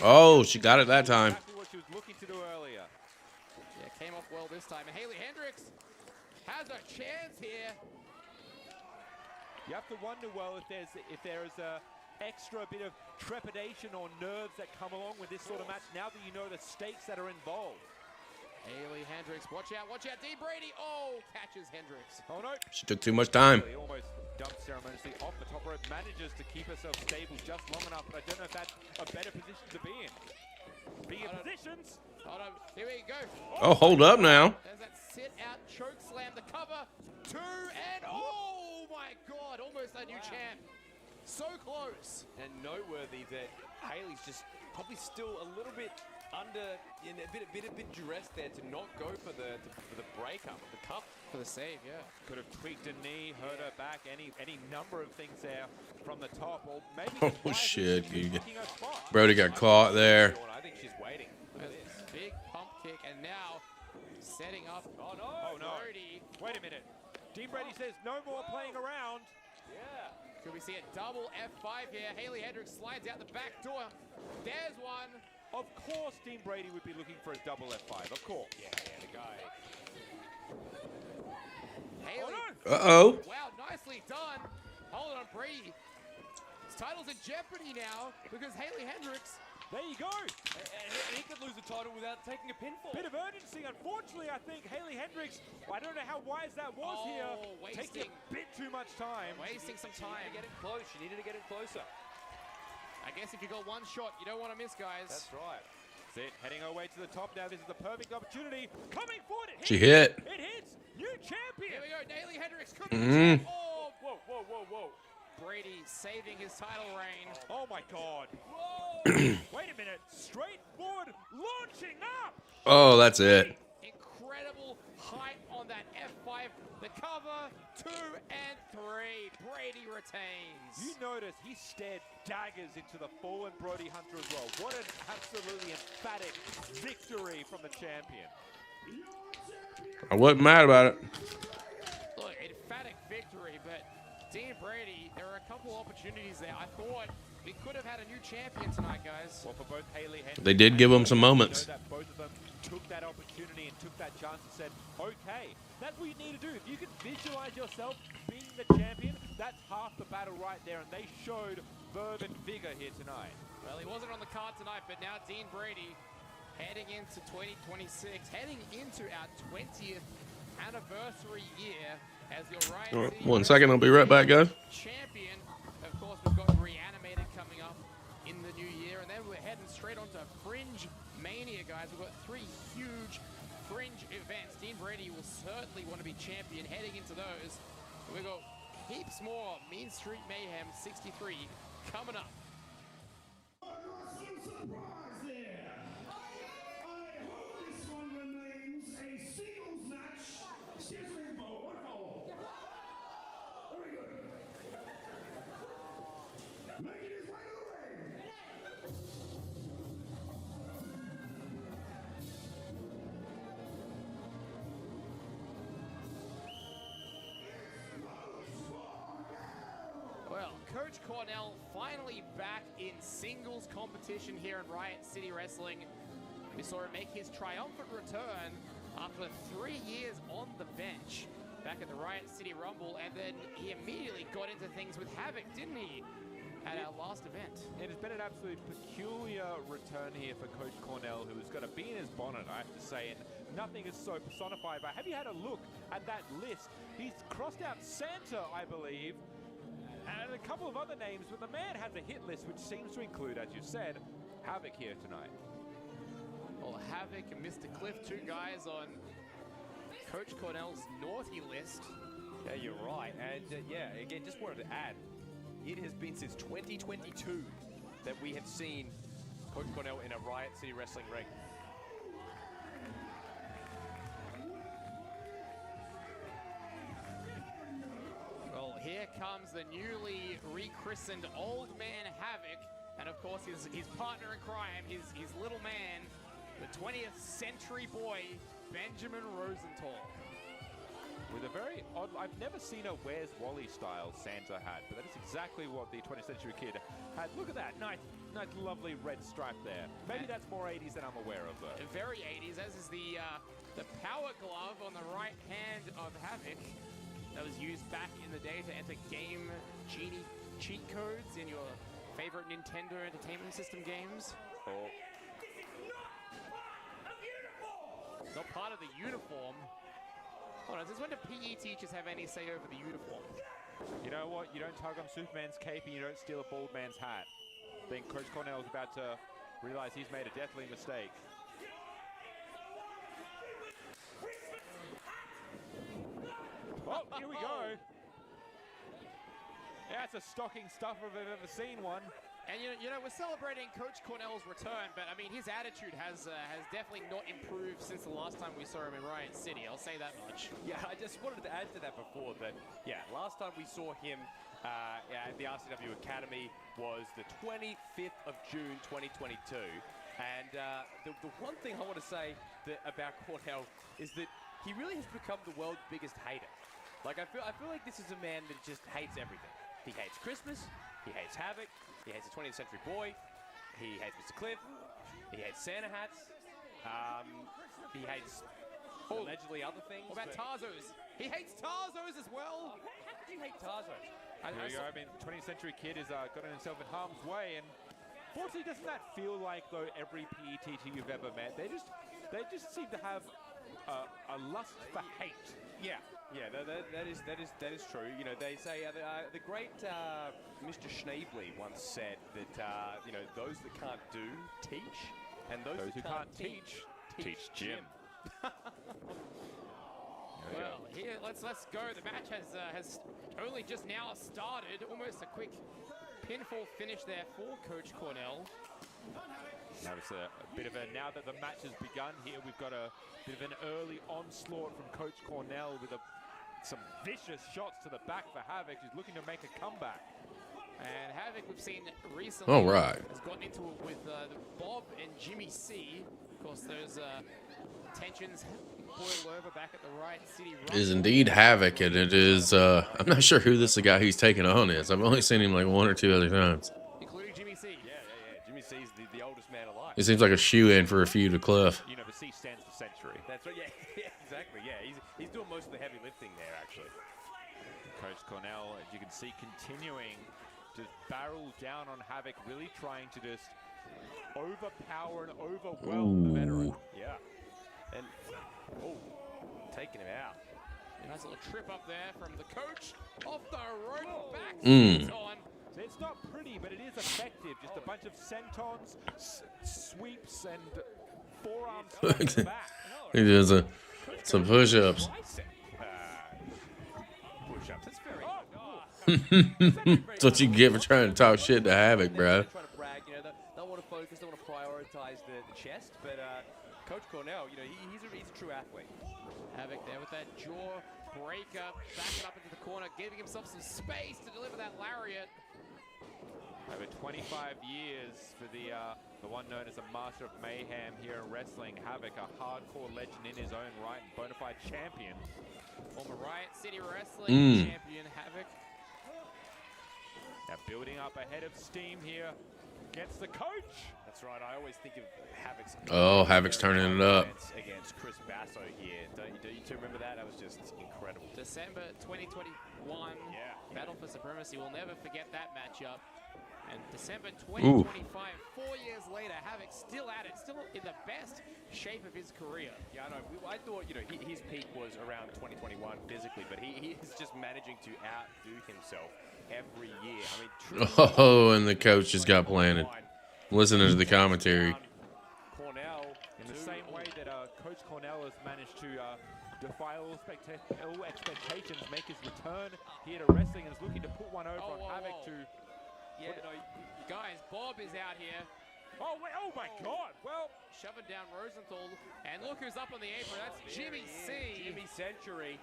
Oh, she got it that time. Exactly what she was looking to do earlier. Yeah, came off well this time. And Haley Hendricks has a chance here. You have to wonder, well, if there is extra bit of trepidation or nerves that come along with this sort of match now that you know the stakes that are involved. Haley Hendricks, watch out, Dean Brady. Oh, catches Hendricks. Oh no. She took too much time. He almost dumped ceremoniously off the top rope, manages to keep herself stable just long enough, but I don't know if that's a better position to be in. Be in positions. Hold on, here we go. Oh, hold up now. There's that sit out choke slam, the cover, 2, and oh my God, almost a new champ. So close. And noteworthy that Haley's just probably still a little bit under, in a bit duress there to not go for the breakup, the cup. For the save, yeah. Could have tweaked a knee, hurt her back, any number of things there from the top, or maybe. Oh shit! Taking her spot. Brody got caught there. I think she's waiting. Look at this. Big pump kick, and now setting up. Oh no! Oh no! Brody. Wait a minute. Dean Brady says no more playing around. Yeah. Could we see a double F5 here? Haley Hendricks slides out the back door. There's one. Of course, Dean Brady would be looking for a double F5. Of course. Yeah, the guy. Haley. Uh-oh. Wow, nicely done. Hold on, Brady. His title's in jeopardy now because Haley Hendricks. There you go. And he could lose the title without taking a pinfall. Bit of urgency. Unfortunately, I think Haley Hendricks, I don't know how wise that was here. Wasting. Taking a bit too much time. Wasting some She time. needed to get in close. She needed to get in closer. I guess if you got one shot, you don't want to miss, guys. That's right. Zit heading her way to the top now. This is the perfect opportunity. Coming forward. It hits. She hit. It hits. New champion. Here we go. Haley Hendricks could Mhm. be. Oh, Whoa, whoa, whoa, whoa. Brady saving his title reign. Oh my God. Wait a minute. Straight forward. Launching up. Oh, that's it. Incredible height on that F5. The cover, 2 and 3. Brady retains. You notice he stared daggers into the fallen Brody Hunter as well. What an absolutely emphatic victory from the champion. I wasn't mad about it. Look, emphatic victory, but Dean Brady, there were a couple opportunities there. I thought we could have had a new champion tonight, guys. Well, for both Haley Hendricks, They did give him some moments. You know that both of them took that opportunity and took that chance and said, okay, that's what you need to do. If you can visualize yourself being the champion, that's half the battle right there. And they showed verve and vigor here tonight. Well, he wasn't on the card tonight, but now Dean Brady heading into 2026, heading into our 20th anniversary year as your Riot All right, City 1 second, I'll be right back, guys. champion. Of course, we've got Reanimated coming up in the new year, and then we're heading straight onto Fringe Mania, guys. We've got 3 huge Fringe events. Dean Brady will certainly want to be champion heading into those. We've got heaps more Mean Street Mayhem 63 coming up. Well, Coach Cornell finally back in singles competition here in Riot City Wrestling. We saw him make his triumphant return after 3 years on the bench back at the Riot City Rumble, and then he immediately got into things with Havoc, didn't he, at our last event? It has been an absolutely peculiar return here for Coach Cornell, who has got a bee in his bonnet, I have to say, and nothing is so personified. But have you had a look at that list? He's crossed out Santa, I believe, and a couple of other names, but the man has a hit list which seems to include, as you said, Havoc here tonight. Well, Havoc and Mr. Cliff, 2 guys on Coach Cornell's naughty list. Yeah, you're right. And yeah, again, just wanted to add, it has been since 2022 that we have seen Coach Cornell in a Riot City Wrestling ring. Well, here comes the newly rechristened Old Man Havoc, and of course his partner in crime, his little man, the 20th century boy, Benjamin Rosenthal. With a very odd, I've never seen a Where's Wally style Santa hat, but that is exactly what the 20th century kid had. Look at that, nice lovely red stripe there. Maybe that's more 80s than I'm aware of though. Very 80s, as is the power glove on the right hand of Havoc that was used back in the day to enter game genie cheat codes in your favorite Nintendo Entertainment System games. Oh. Not part of the uniform. Hold on, since when do PE teachers have any say over the uniform? You know what? You don't tug on Superman's cape and you don't steal a bald man's hat. I think Coach Cornell's about to realize he's made a deathly mistake. Oh, here we go. Yeah, it's a stocking stuffer if I've ever seen one. And you know, we're celebrating Coach Cornell's return, but I mean, his attitude has definitely not improved since the last time we saw him in Riot City. I'll say that much. Yeah, I just wanted to add to that before that, yeah, last time we saw him at the RCW Academy was the 25th of June, 2022. And the one thing I want to say about Cornell is that he really has become the world's biggest hater. Like, I feel like this is a man that just hates everything. He hates Christmas, he hates Havoc, he hates the 20th Century Boy, he hates Mr. Cliff, he hates Santa hats, he hates allegedly other things. What about Tarzos? He hates Tarzos as well. How could you hate Tarzos? Here we go. I mean, 20th Century Kid has gotten himself in harm's way, and fortunately, doesn't that feel like though every PE teacher you've ever met, they just seem to have a lust for hate. Yeah, that is true. You know, they say the great Mr. Schneebly once said that you know, those that can't do teach, and those who can't teach Jim. Well, here let's go. The match has only just now started. Almost a quick pinfall finish there for Coach Cornell. Now it's a bit of a, now that the match has begun here, we've got a bit of an early onslaught from Coach Cornell with some vicious shots to the back for Havoc, who's looking to make a comeback. And Havoc, we've seen recently, has gotten into it with Bob and Jimmy C. Of course, those tensions boiled over back at the Riot City. Is indeed Havoc, and it is, I'm not sure who the guy he's taking on is. I've only seen him like one or two other times. Including Jimmy C. Yeah. Jimmy C's the oldest man alive. He seems like a shoe-in for a feud with Cliff. You know, the C stands for century. That's right, yeah, exactly, yeah. He's doing most of the heavy lifting there, actually. Coach Cornell, as you can see, continuing to barrel down on Havoc, really trying to just overpower and overwhelm the veteran. Yeah. And, taking him out. A nice little trip up there from the coach. Off the rope, back on. So it's not pretty, but it is effective. Just a bunch of sentons, sweeps, and forearms back. He does some push-ups. Push-ups, that's very That's what you get for trying to talk shit to Havoc, bro. Trying to brag, you know, they want to focus, they want to prioritize the chest, but Coach Cornell, you know, he's a true athlete. Havoc there with that jaw breaker, backing up into the corner, giving himself some space to deliver that lariat. Over 25 years for the one known as a master of mayhem here in wrestling, Havoc, a hardcore legend in his own right, and bona fide champion. Former Riot City Wrestling champion, Havoc. Now building up a head of steam here against the coach. That's right, I always think of Havoc's... Oh, Havoc's turning it up. ...against Chris Basso here. Don't you two remember that? That was just incredible. December 2021, Battle for Supremacy. We'll never forget that matchup. And December 2025, 4 years later, Havoc still at it, still in the best shape of his career. Yeah, I know. I thought, you know, his peak was around 2021 physically, but he is just managing to outdo himself every year. I mean, truly, and the coach just got planted. Listening to the commentary. Cornell, in the same way that Coach Cornell has managed to defy all expectations, make his return here to wrestling, and is looking to put one over on Havoc to... Yeah, no, guys, Bob is out here. Oh, wait, oh my God! Well, shoving down Rosenthal, and look who's up on the apron. That's Jimmy C. Jimmy Century.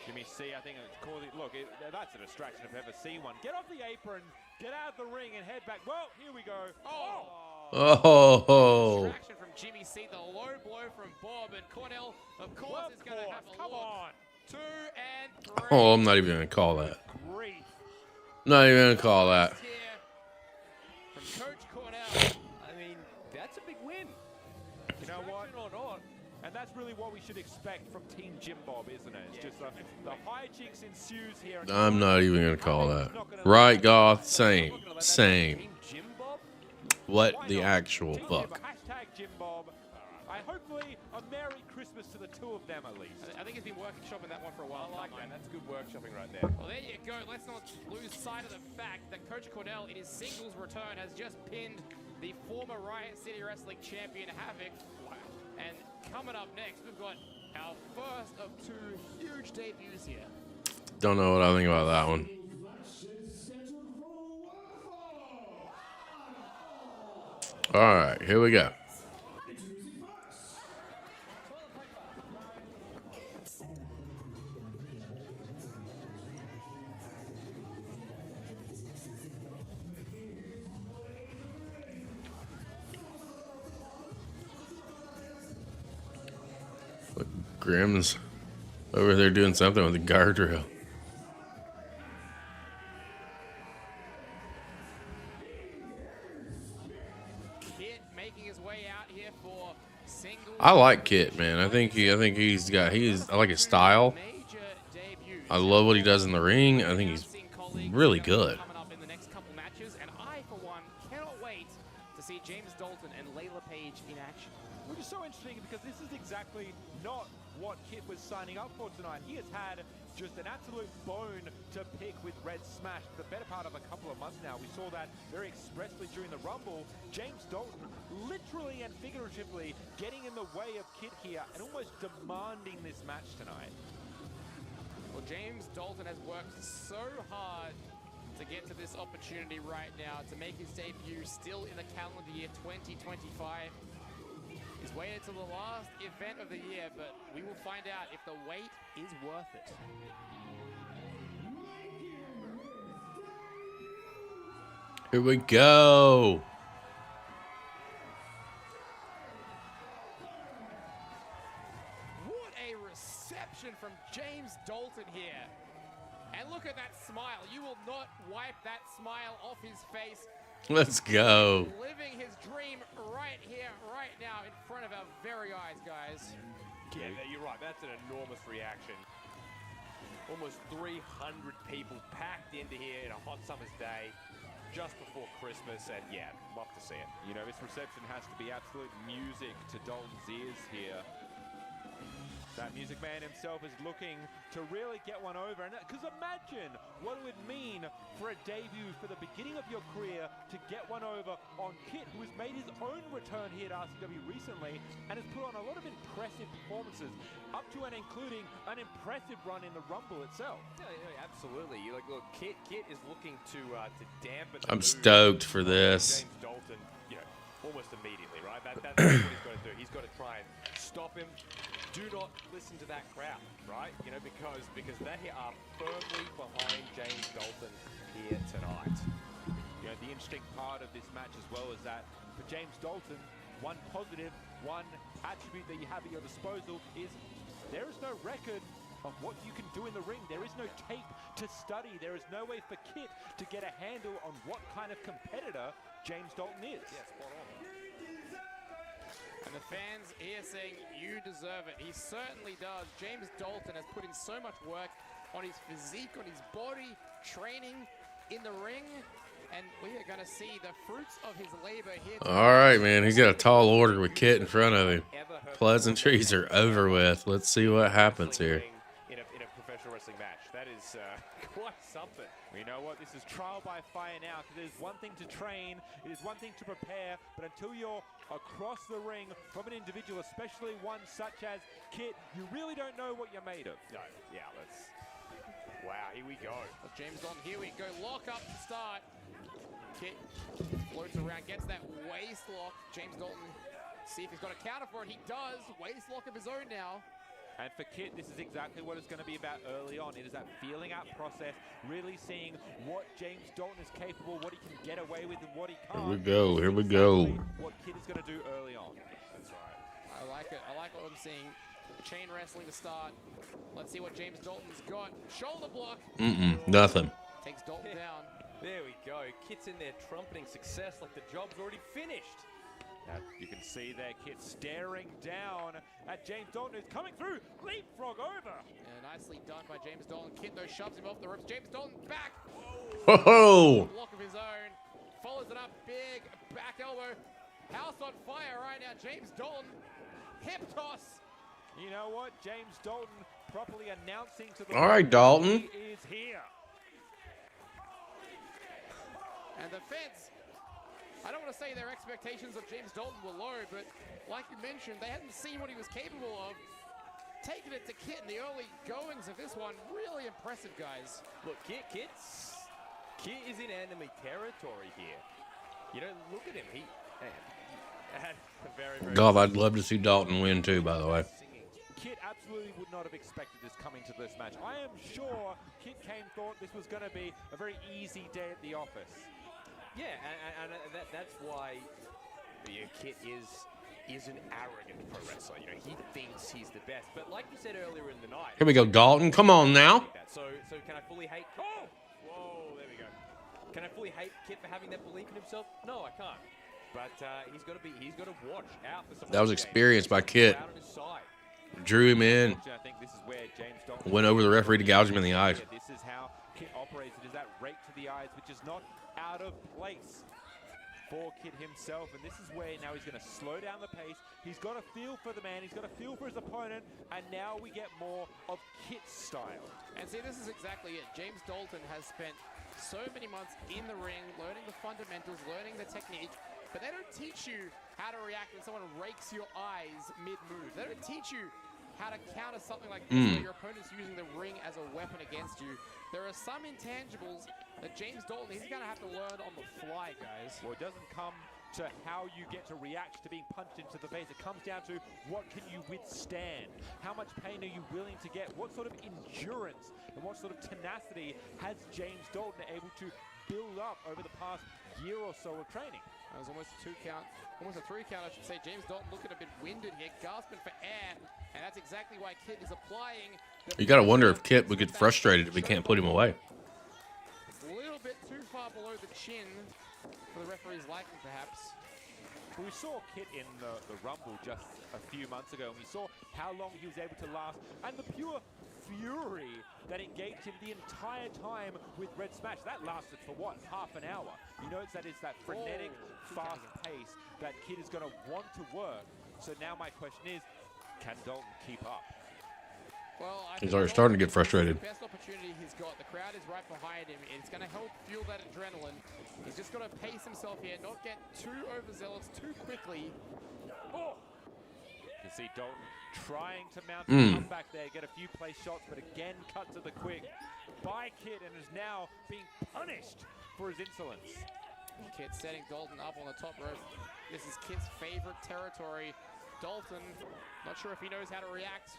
Jimmy C, I think it's called it. Look, that's a distraction if I've ever seen one. Get off the apron, get out of the ring, and head back. Well, here we go. Distraction from Jimmy C. The low blow from Bob, and Cornell, of course, is going to have a Come look. on. 2 and 3. Oh, I'm not even going to call that. Grief. Not even going to call that. From Coach Cornell. I mean, that's a big win. You know what? Or not. And that's really what we should expect from Team Jim Bob, isn't it? It's just the hijinks ensues here. I'm not even going to call that. Right, Goth? Same. Team Jim Bob? What the actual Team fuck? Jim, hashtag Jim Bob. Hopefully a Merry Christmas to the two of them at least. I think he's been workshopping that one for a while. I like that. That's good workshopping right there. Well, there you go. Let's not lose sight of the fact that Coach Cordell, in his singles return, has just pinned the former Riot City Wrestling champion Havoc. Wow. And coming up next, we've got our first of two huge debuts here. Don't know what I think about that one. All right, here we go. Look, Grimm's over there doing something with the guardrail. Kit making his way out here for singles. I like Kit, man. I like his style. Major debut. I love what he does in the ring. I think he's really good. Coming up in the next couple matches, and I, for one, cannot wait to see James Dalton and Layla Page in action. Which is so interesting because this is exactly not what Kit was signing up for tonight. He has had just an absolute bone to pick with Red Smash for the better part of a couple of months now. We saw that very expressly during the Rumble. James Dalton literally and figuratively getting in the way of Kit here and almost demanding this match tonight. Well, James Dalton has worked so hard to get to this opportunity right now, to make his debut still in the calendar year 2025. He's waited till the last event of the year, but we will find out if the wait is worth it. Here we go. What a reception from James Dalton here. And look at that smile. You will not wipe that smile off his face. Let's go. Living his dream right here, right now, in front of our very eyes, guys. Yeah, you're right. That's an enormous reaction. Almost 300 people packed into here in a hot summer's day just before Christmas, and yeah, love to see it. You know, this reception has to be absolute music to Dalton's ears here. That Music Man himself is looking to really get one over. And because imagine what it would mean for a debut for the beginning of your career to get one over on Kit, who has made his own return here at RCW recently and has put on a lot of impressive performances, up to and including an impressive run in the Rumble itself. Yeah, absolutely. Look, Kit is looking to dampen the I'm mood stoked for of this. James Dalton, almost immediately, right? That's what he's got to do. He's got to try and stop him. Do not listen to that crowd, right? Because they are firmly behind James Dalton here tonight. The interesting part of this match as well is that for James Dalton, one positive, one attribute that you have at your disposal is there is no record of what you can do in the ring. There is no tape to study. There is no way for Kit to get a handle on what kind of competitor James Dalton is. Yeah, spot on. And the fans here saying, you deserve it. He certainly does. James Dalton has put in so much work on his physique, on his body, training in the ring. And we are going to see the fruits of his labor here. All right, man. He's got a tall order with Kit in front of him. Pleasantries are over with. Let's see what happens here. In a professional wrestling match. That is quite something. You know what? This is trial by fire now, because it is one thing to train, it is one thing to prepare, but until you're across the ring from an individual, especially one such as Kit, you really don't know what you're made of. No, yeah, let's... Wow, here we go. Well, James Dalton, here we go. Lock up to start. Kit floats around, gets that waist lock. James Dalton, see if he's got a counter for it. He does. Waist lock of his own now. And for Kit, this is exactly what it's going to be about early on. It is that feeling out process, really seeing what James Dalton is capable, what he can get away with, and what he can't. Here we go. Here we go. What Kit is going to do early on. That's right. I like it. I like what I'm seeing. Chain wrestling to start. Let's see what James Dalton's got. Shoulder block. Nothing. Takes Dalton down. There we go. Kit's in there trumpeting success like the job's already finished. Now, you can see there Kit staring down at James Dalton, who's coming through. Leapfrog over. Yeah, nicely done by James Dalton. Kit though shoves him off the ropes. James Dalton back. Whoa! Block of his own. Follows it up. Big back elbow. House on fire right now. James Dalton. Hip toss. You know what? James Dalton properly announcing to the All right, Dalton. He is here. And the feds, I don't want to say their expectations of James Dalton were low, but like you mentioned, they hadn't seen what he was capable of. Taking it to Kit in the early goings of this one, really impressive, guys. Look, Kit is in enemy territory here. You know, look at him. He had a very God, I'd love to see Dalton win too, by the way. Kit absolutely would not have expected this coming to this match. I am sure Kit Kane thought this was going to be a very easy day at the office. Yeah, and that's why Kit is an arrogant pro wrestler. You know, he thinks he's the best. But like you said earlier in the night, Here we go, Dalton. Come on now. So can I fully hate Kit? Oh! Whoa, there we go. Can I fully hate Kit for having that belief in himself? No, I can't. But he's got to watch out for some. That was experience by Kit. Out on his side. Drew him in. I think this is where James Dalton Went over the referee to gouge him in the eyes. This is how Kit operates. It is that rake to the eyes, which is not out of place for Kit himself. And this is where now he's going to slow down the pace. He's got a feel for the man. He's got a feel for his opponent. And now we get more of Kit's style. And see, this is exactly it. James Dalton has spent so many months in the ring, learning the fundamentals, learning the technique, but they don't teach you how to react when someone rakes your eyes mid-move. They don't teach you how to counter something like this where your opponent's using the ring as a weapon against you. There are some intangibles that James Dalton, he's going to have to learn on the fly, guys. Well, it doesn't come to how you get to react to being punched into the face. It comes down to what can you withstand? How much pain are you willing to get? What sort of endurance and what sort of tenacity has James Dalton able to build up over the past year or so of training? That was almost a 2 count, almost a 3 count, I should say. James Dalton looking a bit winded here, gasping for air, and that's exactly why Kit is applying. You got to wonder if Kit would get frustrated if we can't put him away. A little bit too far below the chin for the referee's liking, perhaps. We saw Kit in the Rumble just a few months ago, and we saw how long he was able to last, and the pure fury that engaged him the entire time with Red Smash. That lasted for what, half an hour? You notice that it's that frenetic, fast pace that Kit is going to want to work. So now my question is, can Dalton keep up? Well, He's already starting to get frustrated. Best opportunity he's got. The crowd is right behind him. It's going to help fuel that adrenaline. He's just got to pace himself here, not get too overzealous too quickly. Oh! You can see Dalton trying to mount a comeback there, get a few place shots, but again cut to the quick by Kit, and is now being punished for his insolence. Kit setting Dalton up on the top rope. This is Kit's favorite territory. Dalton, not sure if he knows how to react.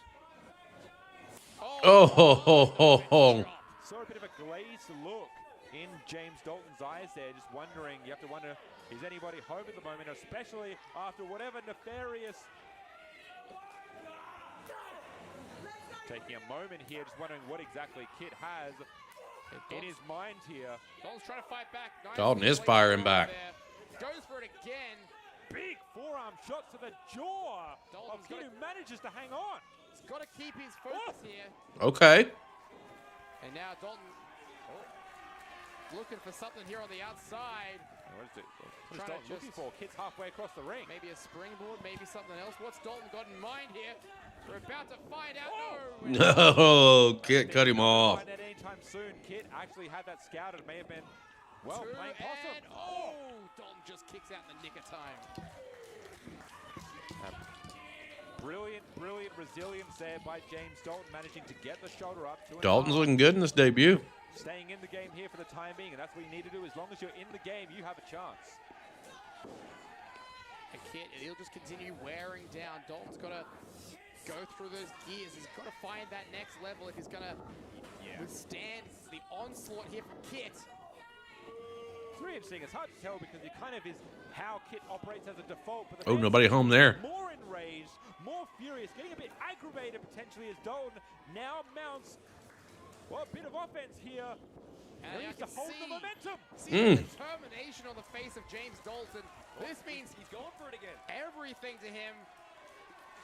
Oh, ho, ho, ho, ho. Saw a bit of a glazed look in James Dalton's eyes there, just wondering, you have to wonder, is anybody home at the moment, especially after whatever nefarious... Taking a moment here, just wondering what exactly Kit has in his mind here. Dalton's trying to fight back. Nice Dalton is firing back. Goes for it again. Big forearm shot to the jaw of Kit, who manages to hang on. He's got to keep his focus here. Okay. And now Dalton looking for something here on the outside. What is Dalton looking for? Kit's halfway across the ring. Maybe a springboard, maybe something else. What's Dalton got in mind here? We're about to find out. No, Kit cut him off. Find out anytime soon. Kit actually had that scouted. May have been, well, playing possum. Dalton just kicks out in the nick of time. Brilliant resilience there by James Dalton, managing to get the shoulder up. Dalton's looking good in this debut. Staying in the game here for the time being, and that's what you need to do. As long as you're in the game, you have a chance. And Kit, he'll just continue wearing down. Dalton's got to go through those gears. He's got to find that next level if he's going to withstand the onslaught here from Kit. It's really interesting. It's hard to tell because it kind of is how Kit operates as a default. But Oh, nobody home there. More enraged, more furious, getting a bit aggravated potentially as Dalton now mounts, well, a bit of offense here And He I needs to can hold the momentum. see the determination on the face of James Dalton. This means He's going for it again. everything to him.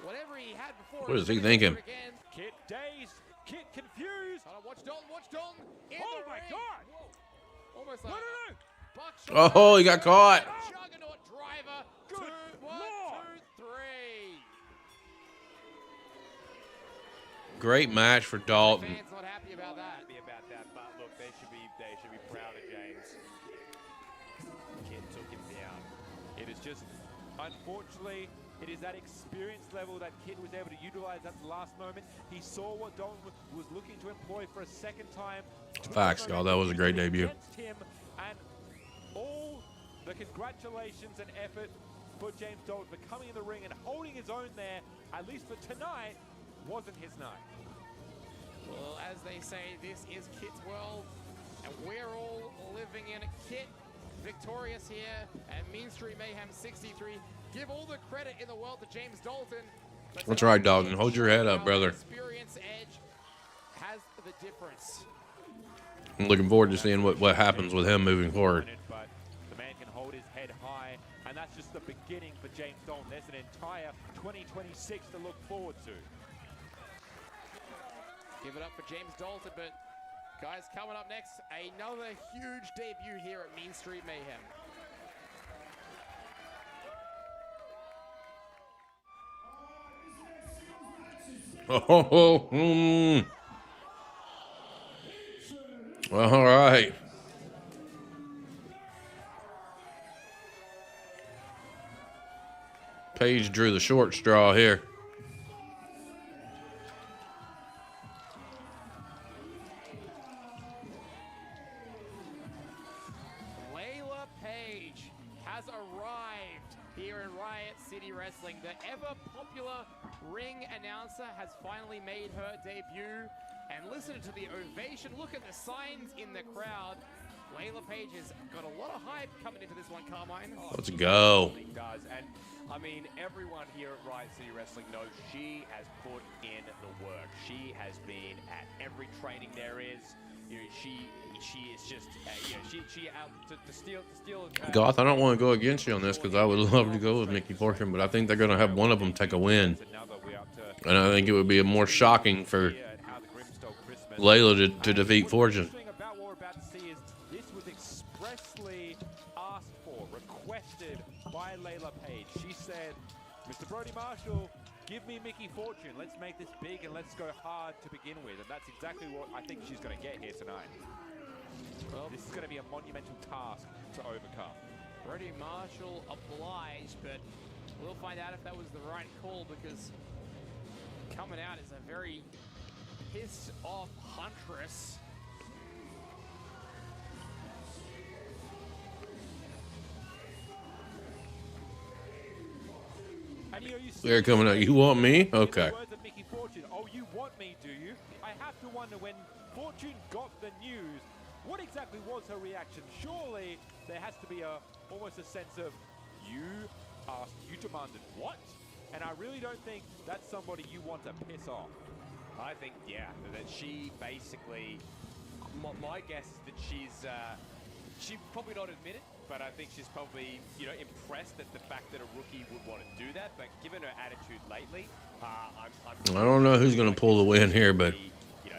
Whatever he had before. What is he he's gonna thinking? do it again. Kit dazed. Kit confused. Hold on, watch Dalton, watch Dalton. In Oh the my ring. God. Almost No, like no, no. buckshot. Oh, he got caught. Juggernaut driver. Good One, Lord. 2, 3. Great match for Dalton. Fans not happy about that. Happy about that, but look, they should be proud of James. Kid took him down. It is just, unfortunately, it is that experience level that Kid was able to utilize at the last moment. He saw what Dalton was looking to employ for a second time. Facts, y'all. That was a great debut. Against him, and all the congratulations and effort for James Dalton for coming in the ring and holding his own there, at least for tonight, wasn't his night. Well, as they say, this is Kit's world, and we're all living in it. Kit, victorious here, and Mean Street Mayhem 63. Give all the credit in the world to James Dalton. But That's right, Dalton. Hold your head up, brother. Experience edge has the difference. I'm looking forward to seeing what happens with him moving forward. But the man can hold his head high, and that's just the beginning for James Dalton. There's an entire 2026 to look forward to. Give it up for James Dalton, but guys, coming up next, another huge debut here at Mean Street Mayhem. All right. Paige drew the short straw here. Layla Page has arrived here in Riot City Wrestling. The ever-popular ring announcer has finally made her debut. And listen to the ovation. Look at the signs in the crowd. Layla Page has got a lot of hype coming into this one, Carmine. Let's go. He does, and I mean, everyone here at Riot City Wrestling knows she has put in the work. She has been at every training there is. You know, she is just, you know, she out to steal. Goth, I don't want to go against you on this because I would love to go with Mickey Fortune, but I think they're going to have one of them take a win. And I think it would be more shocking for Layla to defeat Fortune. About what we're about to see is this was expressly asked for, requested by Layla Page. She said, Mr. Brody Marshall, give me Mickey Fortune. Let's make this big and let's go hard to begin with. And that's exactly what I think she's going to get here tonight. Well, this is going to be a monumental task to overcome. Brody Marshall obliged, but we'll find out if that was the right call, because coming out is a very pissed-off Huntress. And you They're coming out. You want me? Okay. Words of Mickey Fortune. Oh, you want me, do you? I have to wonder, when Fortune got the news, what exactly was her reaction? Surely there has to be almost a sense of, you demanded what? And I really don't think that's somebody you want to piss off. I think, yeah, that she basically, my guess is that she probably not admit it, but I think she's probably, you know, impressed at the fact that a rookie would want to do that. But given her attitude lately, I don't know who's going to pull the win here, but you know,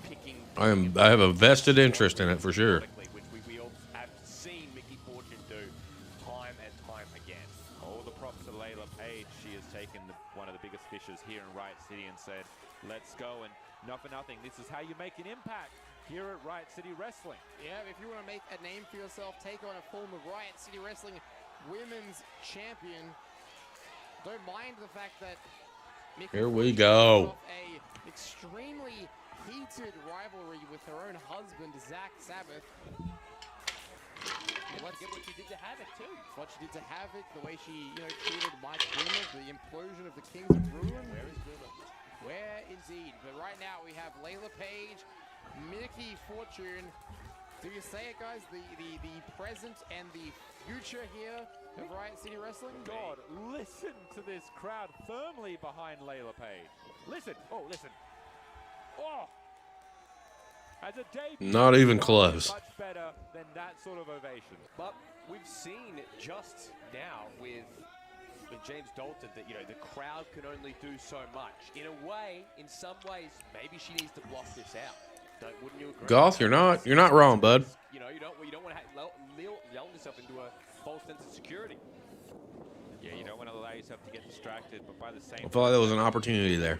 picking. I have a vested interest in it for sure. Which we all have seen Mickey Fortune do time and time again. All the props to Layla Page. She has taken one of the biggest fishes here in Riot City and said, let's go, and not for nothing, this is how you make an impact here at Riot City Wrestling. Yeah, if you want to make a name for yourself, take on a form of Riot City Wrestling Women's Champion. Don't mind the fact that Mickey Here we Fortune go. off a extremely heated rivalry with her own husband, Zach Sabbath. Let's get what she did to Havoc too. What she did to Havoc, the way she, you know, treated Mike Boomer, the implosion of the Kings of Ruin. Where is Boomer? Where indeed. But right now we have Layla Page, Mickey Fortune. Do you say it, guys? The present and the future here of Riot City Wrestling? God, listen to this crowd firmly behind Layla Page. Listen. Oh, listen. Oh! As a debut, Not even close. much better than that sort of ovation. But we've seen just now with James Dalton that, you know, the crowd can only do so much. In a way, in some ways, maybe she needs to block this out. Wouldn't you agree? Goth, you're not wrong, bud. You know, you don't want to lull yourself into a false sense of security. Yeah, you don't want to allow yourself to get distracted, but by the same I feel like there was an opportunity there.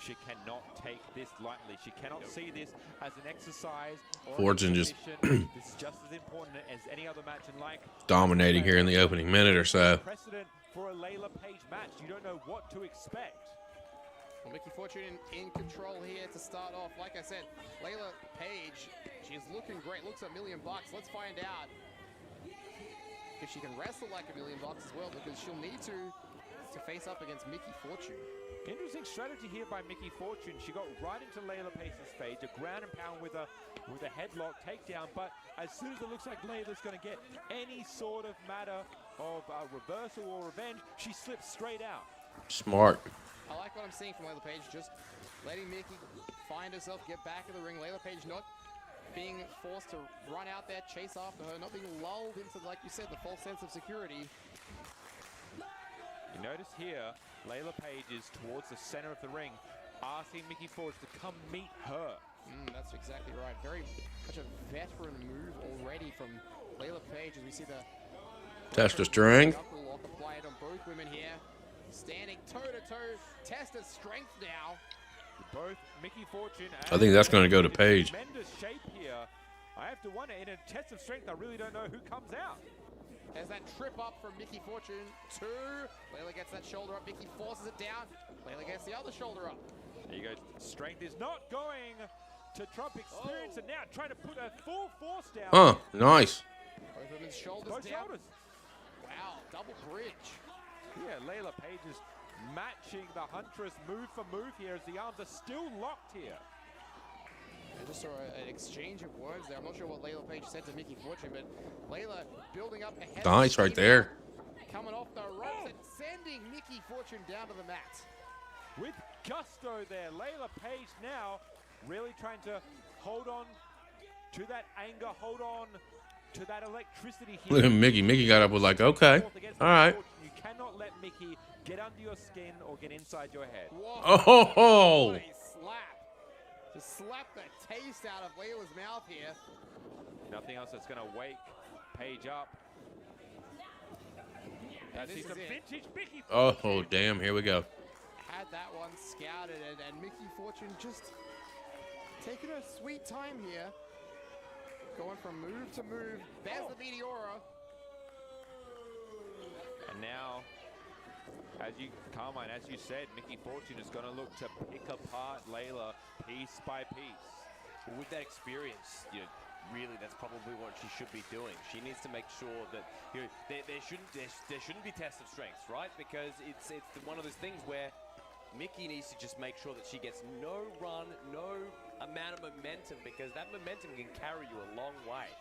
She cannot take this lightly. She cannot see this as an exercise or Fortune just this is just as important as any other match in like dominating here in the opening minute or so. Precedent for a Layla Page match. You don't know what to expect. Well, Mickey Fortune in control here to start off. Like I said, Layla Page, she's looking great. Looks $1 million. Let's find out if she can wrestle like $1 million as well, because she'll need to face up against Mickey Fortune. Interesting strategy here by Mickey Fortune. She got right into Layla Pace's stage, a ground and pound with a headlock takedown, but as soon as it looks like Layla's going to get any sort of matter of reversal or revenge, she slips straight out. Smart. I like what I'm seeing from Layla Page, just letting Mickey find herself, get back in the ring. Layla Page not being forced to run out there, chase after her, not being lulled into, like you said, the false sense of security. You notice here, Layla Page is towards the center of the ring, asking Mickey Fortune to come meet her. That's exactly right. Very much a veteran move already from Layla Page, as we see the Test of strength. knuckle lock applied on both women here. Standing toe-to-toe, test of strength now. Both Mickey Fortune and I think that's going to go to Paige. Tremendous shape here. I have to wonder, in a test of strength, I really don't know who comes out. There's that trip up from Mickey Fortune. 2. Layla gets that shoulder up. Mickey forces it down. Layla gets the other shoulder up. There you go. Strength is not going to trump experience, and now trying to put a full force down. Nice. Both women's shoulders Both down. shoulders. Wow, double bridge. Yeah, Layla Page is matching the Huntress move for move here as the arms are still locked here. I just saw an exchange of words there. I'm not sure what Layla Page said to Mickey Fortune, but Layla building up ahead. Nice right there. Coming off the ropes and sending Mickey Fortune down to the mat. With gusto there, Layla Page now really trying to hold on to that anger, hold on to that electricity here. Look at Mickey. Mickey got up with like, okay, all right. You cannot let Mickey get under your skin or get inside your head. Whoa. Oh, What a slap. To slap the taste out of Layla's mouth here. Nothing else that's going to wake Page up. And this See is some it. vintage Mickey. oh, damn. Here we go. Had that one scouted, and Mickey Fortune just taking her sweet time here. Going from move to move. There's the Meteora. And now, Carmine, as you said, Mickey Fortune is going to look to pick apart Layla piece by piece. Well, with that experience, you know, really, that's probably what she should be doing. She needs to make sure that, you know, there shouldn't be tests of strength, right? Because it's one of those things where Mickey needs to just make sure that she gets no run, no amount of momentum, because that momentum can carry you a long way.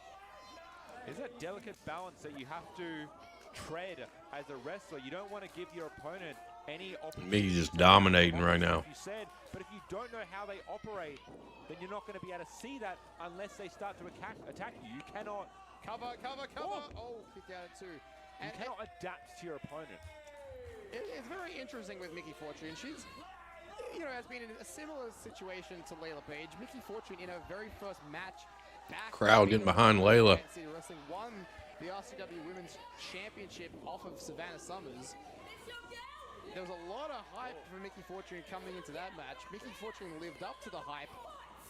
There's that delicate balance that you have to tread as a wrestler. You don't want to give your opponent any opportunity. Mickey's just dominating right now. You said, but if you don't know how they operate, then you're not going to be able to see that unless they start to attack you. You cannot Cover. Oh, kick out at 2. you cannot adapt to your opponent. It's very interesting with Mickey Fortune. She's, you know, has been in a similar situation to Layla Page. Mickey Fortune in her very first match back. Crowd getting behind Layla. City Wrestling won the RCW Women's Championship off of Savannah Summers. There was a lot of hype for Mickey Fortune coming into that match. Mickey Fortune lived up to the hype.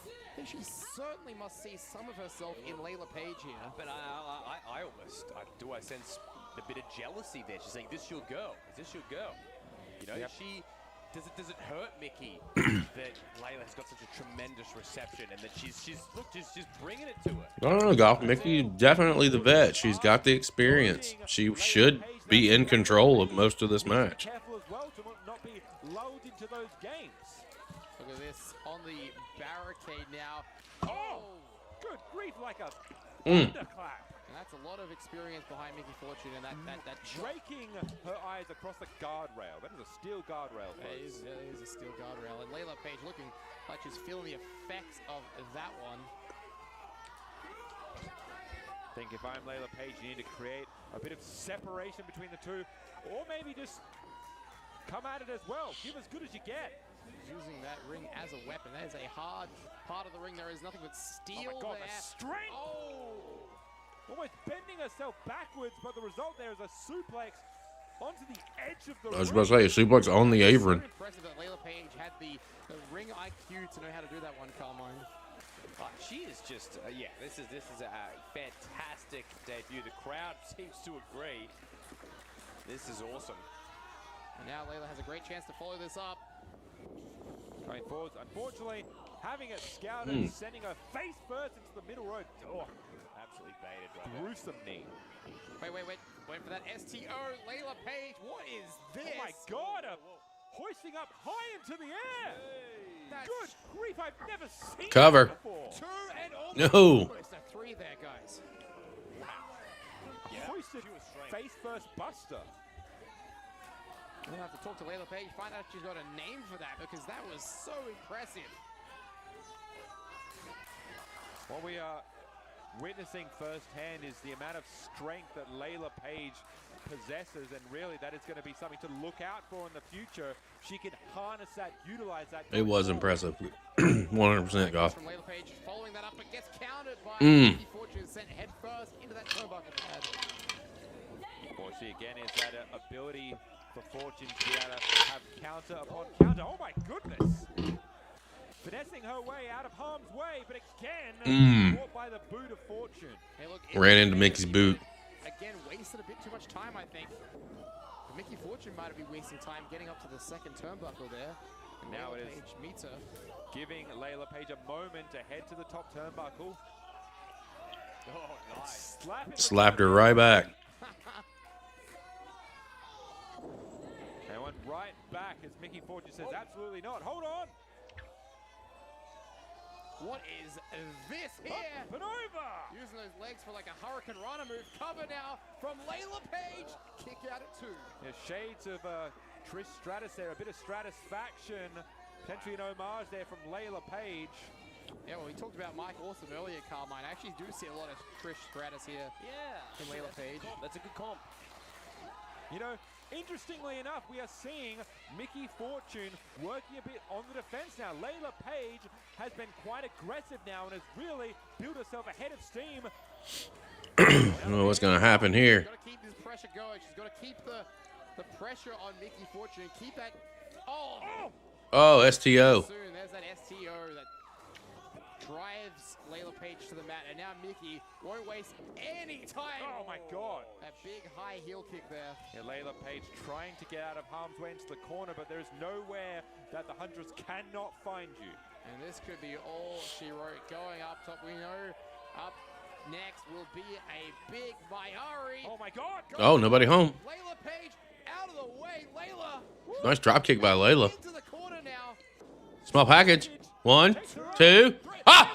I think she certainly must see some of herself in Layla Page here. But I sense a bit of jealousy there. She's saying, "This your girl. Is this your girl?" You know, Yep. Does it hurt Mickey that Layla has got such a tremendous reception and that she's bringing it to her? No, Golf. Mickey definitely the vet. She's got the experience. She should be in control of most of this match. Careful as well to not be lulled into those games. Look at this on the barricade now. Oh, good grief, like a thunderclap. And that's a lot of experience behind Mickey Fortune and that chop. Raking her eyes across the guardrail. That is a steel guardrail, It folks. is a steel guardrail. And Layla Page looking like she's feeling the effects of that one. think if I'm Layla Page, you need to create a bit of separation between the two, or maybe just come at it as well. Give as good as you get. Using that ring as a weapon. That is a hard part of the ring. There is nothing but steel Oh my God, there. the strength! Oh! Almost bending herself backwards, but the result there is a suplex onto the edge of the I was about to say, a suplex on the apron. Very impressive that Layla Page had the ring IQ to know how to do that one, Carmine. Oh, she is just, yeah, this is a fantastic debut. The crowd seems to agree. This is awesome. And now Layla has a great chance to follow this up. Going forwards, unfortunately, having it scouted, sending her face first into the middle rope. Oh, Absolutely baited right there. gruesome knee. Wait for that STO. Layla Page, what is this? Oh my God, hoisting up high into the air. That's Good grief, I've never seen Cover. that before. 2 and No. almost a 3 there, guys. Hoisted face first buster. We'll have to talk to Layla Page, find out if she's got a name for that, because that was so impressive. What we are witnessing firsthand is the amount of strength that Layla Page possesses, and really that is going to be something to look out for in the future. She can harness that, utilize that. It was impressive. 100% Goff. From Layla Page, following that up, but gets countered by Mickey Fortune, sent head first into that turnbuckle pad. Well, she again is that ability for Fortune to be able to have counter upon counter. Oh my goodness! Finessing her way out of harm's way, but again caught by the boot of Fortune. Hey, look, Ran into Mickey's boot. Again, wasted a bit too much time, I think. But Mickey Fortune might have been wasting time getting up to the second turnbuckle there. And Now Layla it is Page meets her. giving Layla Page a moment to head to the top turnbuckle. Oh, nice. Slapped her right back. And went right back as Mickey Fortune says, absolutely not. Hold on. What is this here? Up and over. Using those legs for like a Hurricane Rana move. Cover now from Layla Page. Kick out at 2. Yeah, shades of Trish Stratus there, a bit of Stratusfaction. Potentially an homage there from Layla Page. Yeah, well, we talked about Mike Awesome earlier, Carmine. I actually do see a lot of Trish Stratus here Yeah. in Layla Page. That's a good comp. You know, interestingly enough, we are seeing Mickey Fortune working a bit on the defense now. Layla Page has been quite aggressive now and has really built herself ahead of steam. I don't know what's going to happen here. She's got to keep this pressure going. She's got to keep the pressure on Mickey Fortune. Keep that. Oh! Oh, STO. Soon, there's that STO that drives Layla Page to the mat, and now Mickey won't waste any time. Oh my God. That big high heel kick there. Yeah, Layla Page trying to get out of harm's way into the corner, but there is nowhere that the Huntress cannot find you. And this could be all she wrote. Going up top, we know up next will be a big Mayari. Oh my God. Oh, nobody home. Layla Page out of the way. Layla. Nice drop kick by Layla. Into the corner now. Small package. 1, 2. Ah!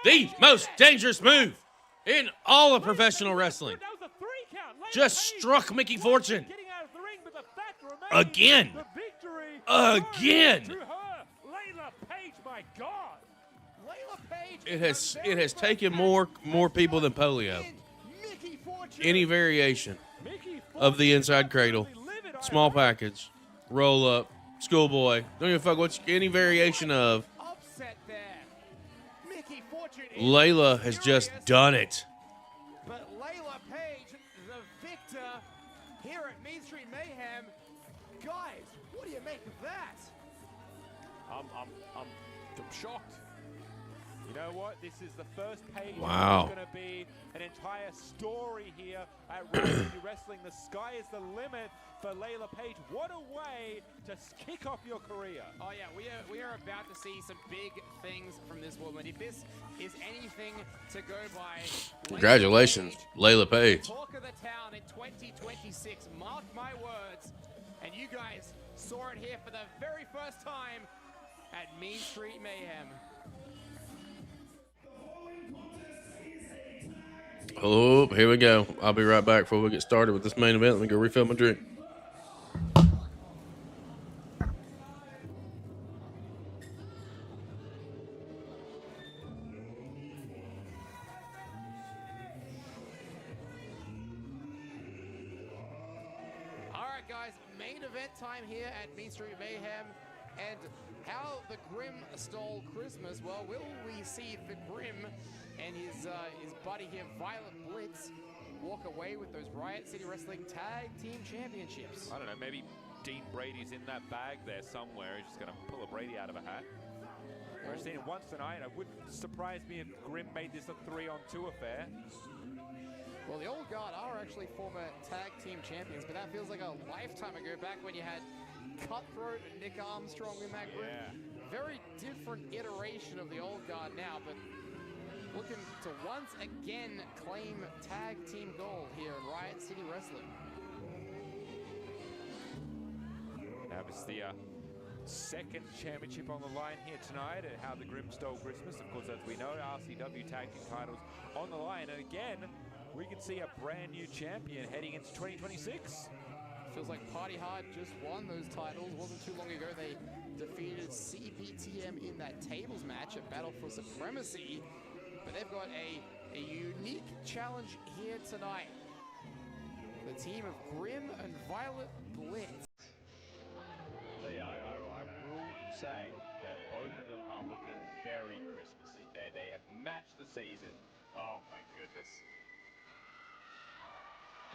The most dangerous move in all of professional wrestling. That was a 3 count. Layla Just Page struck Mickey Fortune. getting out of the ring, but the fact remains Again. the victory Again. to her. Layla Page, my God. Layla Page. It has taken more people than polio. Mickey Fortune. Any variation Mickey of the Fortune inside cradle, absolutely livid, I small agree. package, roll up, schoolboy. Don't give a fuck what any variation of. Upset there. Mickey Fortune. is Layla has just furious, done it. But Layla Page, the victor here at Main Street Mayhem. Guys, what do you make of that? I'm shocked. You know what? This is the first page. Wow. It's going to be an entire story here at Riot City Wrestling. The sky is the limit for Layla Page. What a way to kick off your career. Oh yeah, we are about to see some big things from this woman. If this is anything to go by, Congratulations, Layla Page. Talk of the town in 2026. Mark my words. And you guys saw it here for the very first time at Mean Street Mayhem. Oh, here we go. I'll be right back before we get started with this main event. Let me go refill my drink. right, guys, main event time here at Mean Street Mayhem. And how the Grim stole Christmas. Well, will we see the Grim and his buddy here, Violent Blitz, walk away with those Riot City Wrestling Tag Team Championships? I don't know, maybe Dean Brady's in that bag there somewhere. He's just going to pull a Brady out of a hat. We've seen it once tonight. It wouldn't surprise me if Grim made this a 3-on-2 affair. Well, the Old Guard are actually former tag team champions, but that feels like a lifetime ago, back when you had Cutthroat and Nick Armstrong in that group. Yeah. Very different iteration of the Old Guard now, but looking to once again claim tag team gold here in Riot City Wrestling. Now it's the second championship on the line here tonight at How the Grim Stole Christmas. Of course, as we know, RCW tag team titles on the line. And again, we can see a brand new champion heading into 2026. Feels like Party Hard just won those titles. Wasn't too long ago they defeated CPTM in that tables match at Battle for Supremacy. But they've got a unique challenge here tonight. The team of Grim and Violet Blitz. I will say that both of them are looking very Christmassy. They have matched the season. Oh my goodness.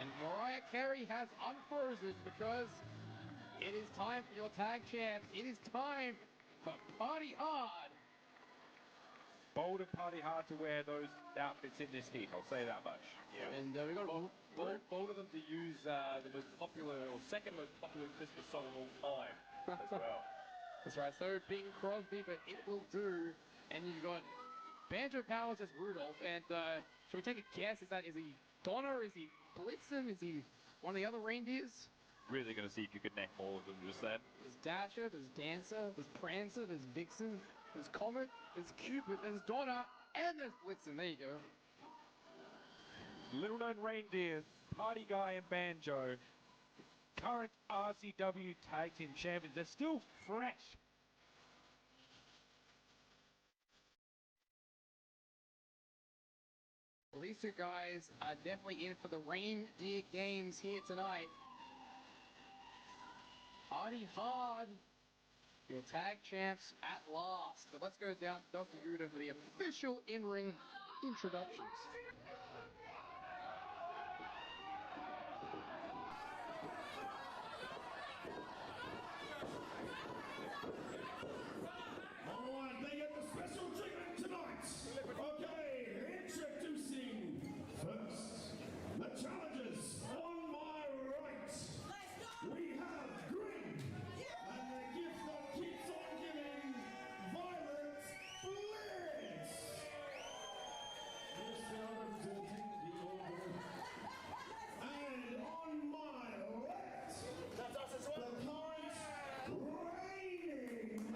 And Mariah Carey has unfrozen because it is time for your tag champs. It is time for Party Hard. Bold and Party Hard to wear those outfits in this heat, I'll say that much. Yeah. And we got Bold of them to use the most popular or second most popular Christmas song of all time as well. That's right, so Bing Crosby, but it will do. And you've got Banjo Powers as Rudolph. And should we take a guess? Is he Donner? Is he Blitzen? Is he one of the other reindeers? Really going to see if you could name all of them just then. There's Dasher, there's Dancer, there's Prancer, there's Vixen, there's Comet, there's Cupid, there's Donner, and there's Blitzen. There you go. Little known reindeers, Party Guy and Banjo, current RCW tag team champions. They're still fresh. These two guys are definitely in for the reindeer games here tonight. Party Hard, your tag champs at last. But let's go down to Dr. Guda for the official in-ring introductions. Alright, they get the special treatment tonight. Okay, introducing first the challengers on my right. We have Grim and the gift that keeps on giving, Violet Blitz. Yes, they are representing the order. And on my left, that's us as well. The current reigning.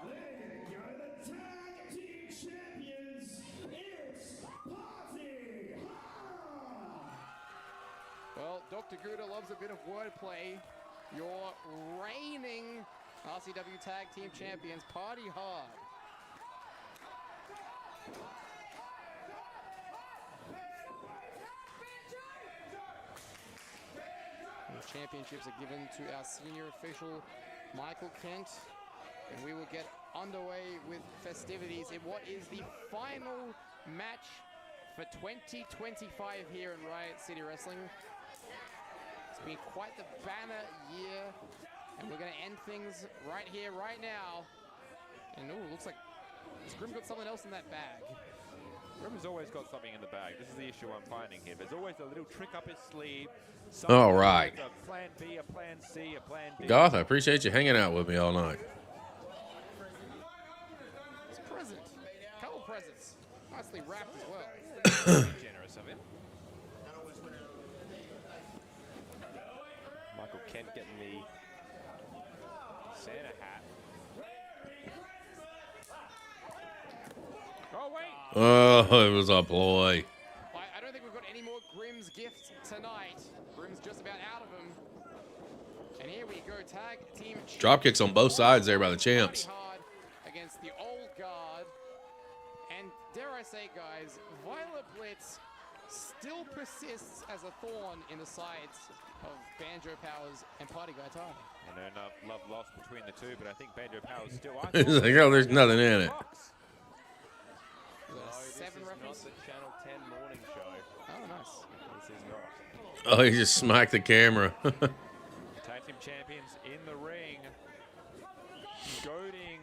There you go, the tag team champions, it's Party Hard! Well, Dr. Guda loves a bit of wordplay. Your reigning RCW Tag Team Champions, Party Hard. The championships are given to our senior official, Michael Kent. And we will get underway with festivities in what is the final match for 2025 here in Riot City Wrestling. It's been quite the banner year, and we're going to end things right here, right now. And oh, looks like Grim got something else in that bag. Grim's always got something in the bag. This is the issue I'm finding here. There's always a little trick up his sleeve. All right. A plan B, a plan C, a plan D. Goth, I appreciate you hanging out with me all night. It's a present. A couple presents. Nicely wrapped as well. Generous of him. Michael Kent getting the Santa hat. Oh, wait. Oh, it was a ploy. I don't think we've got any more Grimm's gifts tonight. Grimm's just about out of them. And here we go, tag team. Drop kicks on both sides there by the champs. Party Hard against the Old Guard. And dare I say, guys, Violet Blitz still persists as a thorn in the sides of Banjo Powers and Party Guy Ty. And enough love lost between the two, but I think Banjo Powers still. It's like, oh, there's nothing in it. No, this is not the Channel 10 morning show. Oh, nice. This is not. Oh, he just smacked the camera. Tag team champions in the ring, goading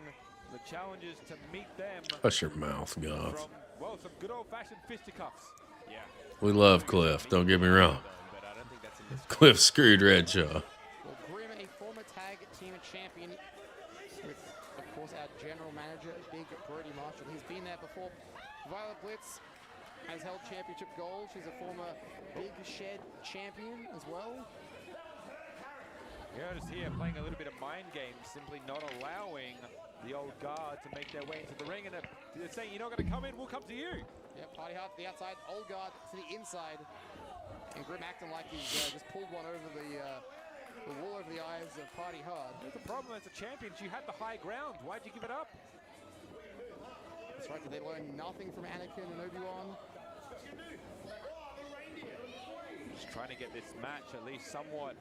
the challengers to meet them. Hush your mouth, God. From, well, some good old-fashioned fisticuffs. Yeah. We love Cliff, don't get me wrong. But I don't think that's in this. Cliff screwed Redshaw. Well, Grim, a former tag team champion with, of course, our general manager, Big Brody Marshall. He's been there before. Violet Blitz has held championship gold. She's a former Big Shed champion as well. Yeah, just here playing a little bit of mind games, simply not allowing the old guard to make their way into the ring, and they're saying, you're not going to come in, we'll come to you. Yeah, Party Hard to the outside, old guard to the inside. And Grim acting like he's just pulled one over the wool over the eyes of Party Hard. Here's the problem as a champion, you had the high ground. Why'd you give it up? That's right, did they learn nothing from Anakin and Obi-Wan? Just trying to get this match at least somewhat.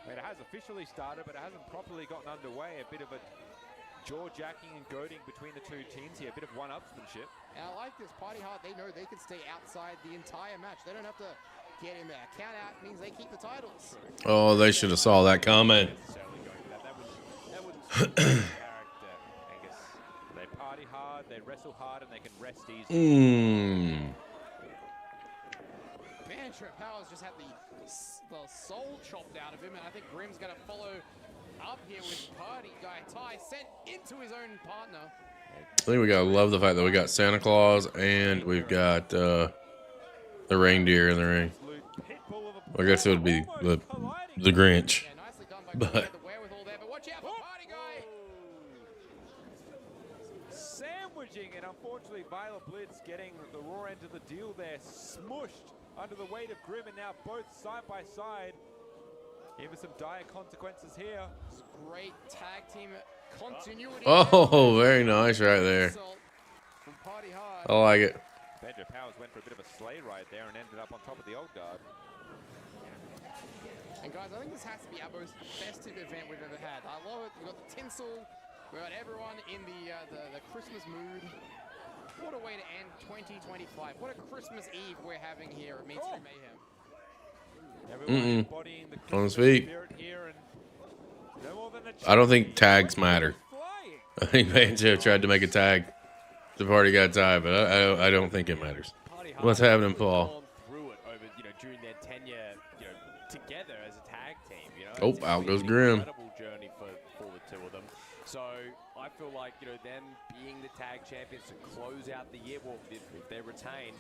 I mean, it has officially started, but it hasn't properly gotten underway. A bit of a jaw-jacking and goading between the two teams here. A bit of one-upsmanship. And I like this. Party Hard, they know they can stay outside the entire match. They don't have to get in there. Count out means they keep the titles. Oh, they should have saw that comment. That wouldn't suit their character, Angus. They party hard, they wrestle hard, and they can rest easy. Banjo Powers just had the soul chopped out of him, and I think Grim's going to follow up here with Party Guy Ty, sent into his own partner. I think we gotta love the fact that we got Santa Claus and we've got the reindeer in the ring. I guess it would be the Grinch. Yeah, nicely done by But- Grim, the wherewithal there, but watch out for Party Guy. Sandwiching, and unfortunately, Violet Blitz getting the raw end of the deal there, smushed under the weight of Grim, and now both side by side. Even some dire consequences here. Great tag team continuity. Oh, very nice right there. From Party Hard. I like it. Banjo Powers went for a bit of a sleigh ride there and ended up on top of the old guard. And guys, I think this has to be our most festive event we've ever had. I love it. We've got the tinsel. We've got everyone in the Christmas mood. What a way to end 2025. What a Christmas Eve we're having here at Mainstream Mayhem. Everyone embodying the On his Christmas feet. spirit here, and no more than a I don't think tags matter. flying. I think Banjo tried to make a tag. The party got tied, but I don't think it matters. Party What's Hard happening, have Paul? gone through it over, during their tenure, together as a tag team. Oh, It's out been goes an Grim. Incredible journey for the two of them. So I feel like them being the tag champions to close out the year, well, if they retain,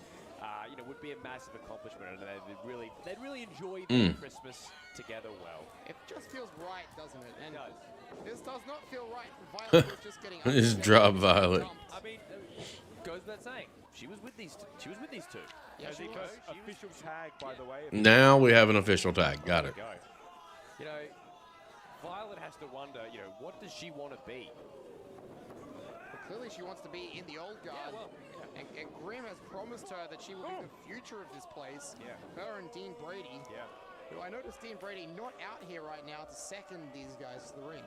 would be a massive accomplishment, and they'd really enjoy their Christmas together well. It just feels right, doesn't it? And It does. this does not feel right. Violet was just getting Just drop Violet. I mean, goes without saying, she was with these two. Yeah, As she the was. first official tag, by the way. Now we have an official tag. Got it. Go. Violet has to wonder, what does she want to be? But clearly she wants to be in the old guard. And Grim has promised her that she will be the future of this place. Yeah. Her and Dean Brady. Yeah. Who I noticed Dean Brady not out here right now to second these guys to the ring.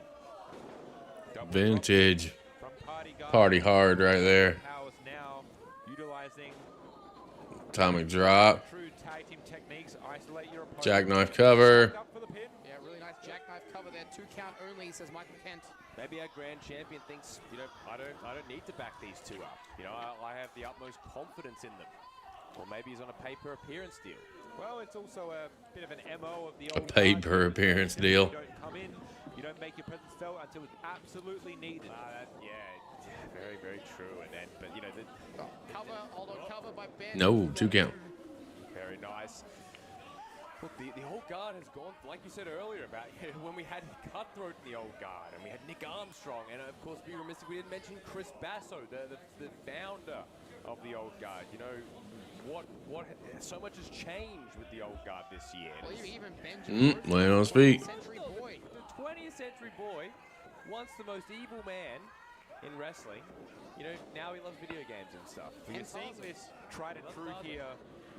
Vintage. From Party Guy. Party Hard right there. Powers now utilizing Atomic drop. true tag team techniques. Isolate your opponent. Jackknife cover. Up for the pin. Yeah, really nice jackknife cover there. 2 count only, says Michael Kent. Maybe our grand champion thinks, I don't need to back these two up. I have the utmost confidence in them. Or maybe he's on a pay-per-appearance deal. Well, it's also a bit of an MO of the old Paid guard. per appearance deal. You don't come in, you don't make your presence felt until it's absolutely needed. Very, very true. But Cover, hold on, cover by Ben. No, 2 count. very nice. Look, the old guard has gone, like you said earlier, about when we had Cutthroat in the old guard, and we had Nick Armstrong, and of course we were missing, we didn't mention Chris Basso, the founder of the old guard. So much has changed with the old guard this year. Well, even Benjamin. Laying on his feet. Century boy. The 20th century boy, once the most evil man in wrestling, now he loves video games and stuff. You're seeing this tried and true here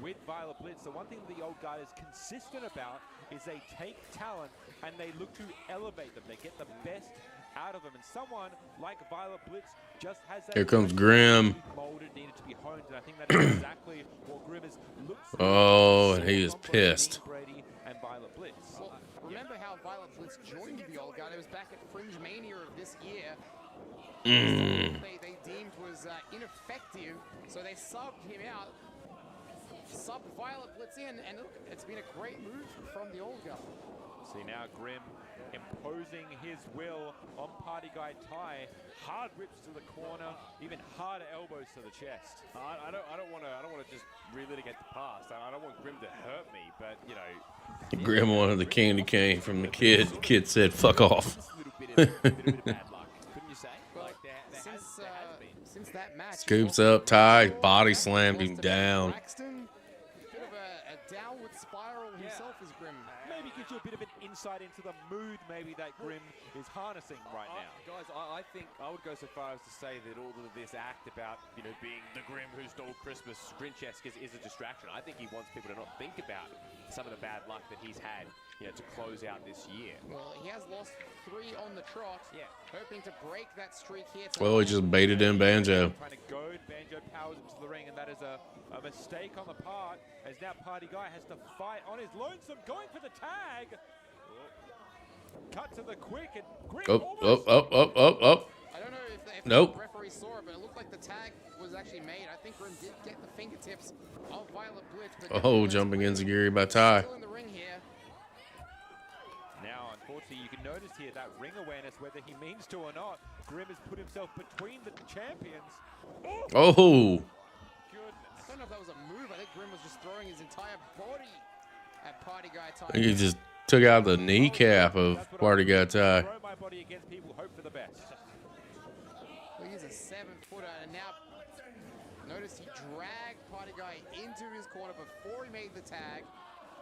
with Violet Blitz. The one thing the old guard is consistent about is they take talent and they look to elevate them. They get the best out of them. And someone like Violet Blitz just has that. Here comes Grim. Molded, needed to be honed, and I think that is exactly what Grim is looks for. Oh, and he is pissed. Brady and Violet Blitz. Well, remember how Violet Blitz joined the old guard? It was back at Fringe Mania of this year. They deemed was ineffective, so they subbed him out, subbed Violet Blitz in, and look, it's been a great move from the old guard. See now Grim imposing his will on Party Guy Ty. Hard rips to the corner, even harder elbows to the chest. I don't want to just relitigate the past. I don't want Grim to hurt me, but you know. Grim wanted the candy cane from the kid. The kid said, "Fuck off." Just a little bit of bad luck, couldn't you say? Like there has been. Since that match, Scoops up Ty, body slammed him down. Braxton, bit of a downward spiral himself is Grim. Maybe gives you a bit of an insight into the mood maybe that Grim is harnessing right now. Guys, I think I would go so far as to say that all of this act about, you know, being the Grim who stole Christmas, Grinch-esque is a distraction. I think he wants people to not think about some of the bad luck that he's had, you know, to close out this year. Well, he has lost 3 on the trot. Yeah. Hoping to break that streak here. Well, he just baited in Banjo. Trying to goad Banjo powers into the ring, and that is a mistake on the part, as now Party Guy has to fight on his lonesome, going for the tag. Cut to the quick, and Grim almost... I don't know if Nope. the referee saw it, but it looked like the tag was actually made. I think Grim did get the fingertips of Violet Blitz. But Oh, jumping enziguri by Ty. still in the ring here. Now, unfortunately, you can notice here that ring awareness, whether he means to or not. Grim has put himself between the champions. Oh, Goodness. I don't know if that was a move. I think Grim was just throwing his entire body at Party Guy Ty. he just took out the kneecap of Party Guy Ty. Throw my body against people, hope for the best. Well, he's a 7-footer, and now notice he dragged Party Guy into his corner before he made the tag.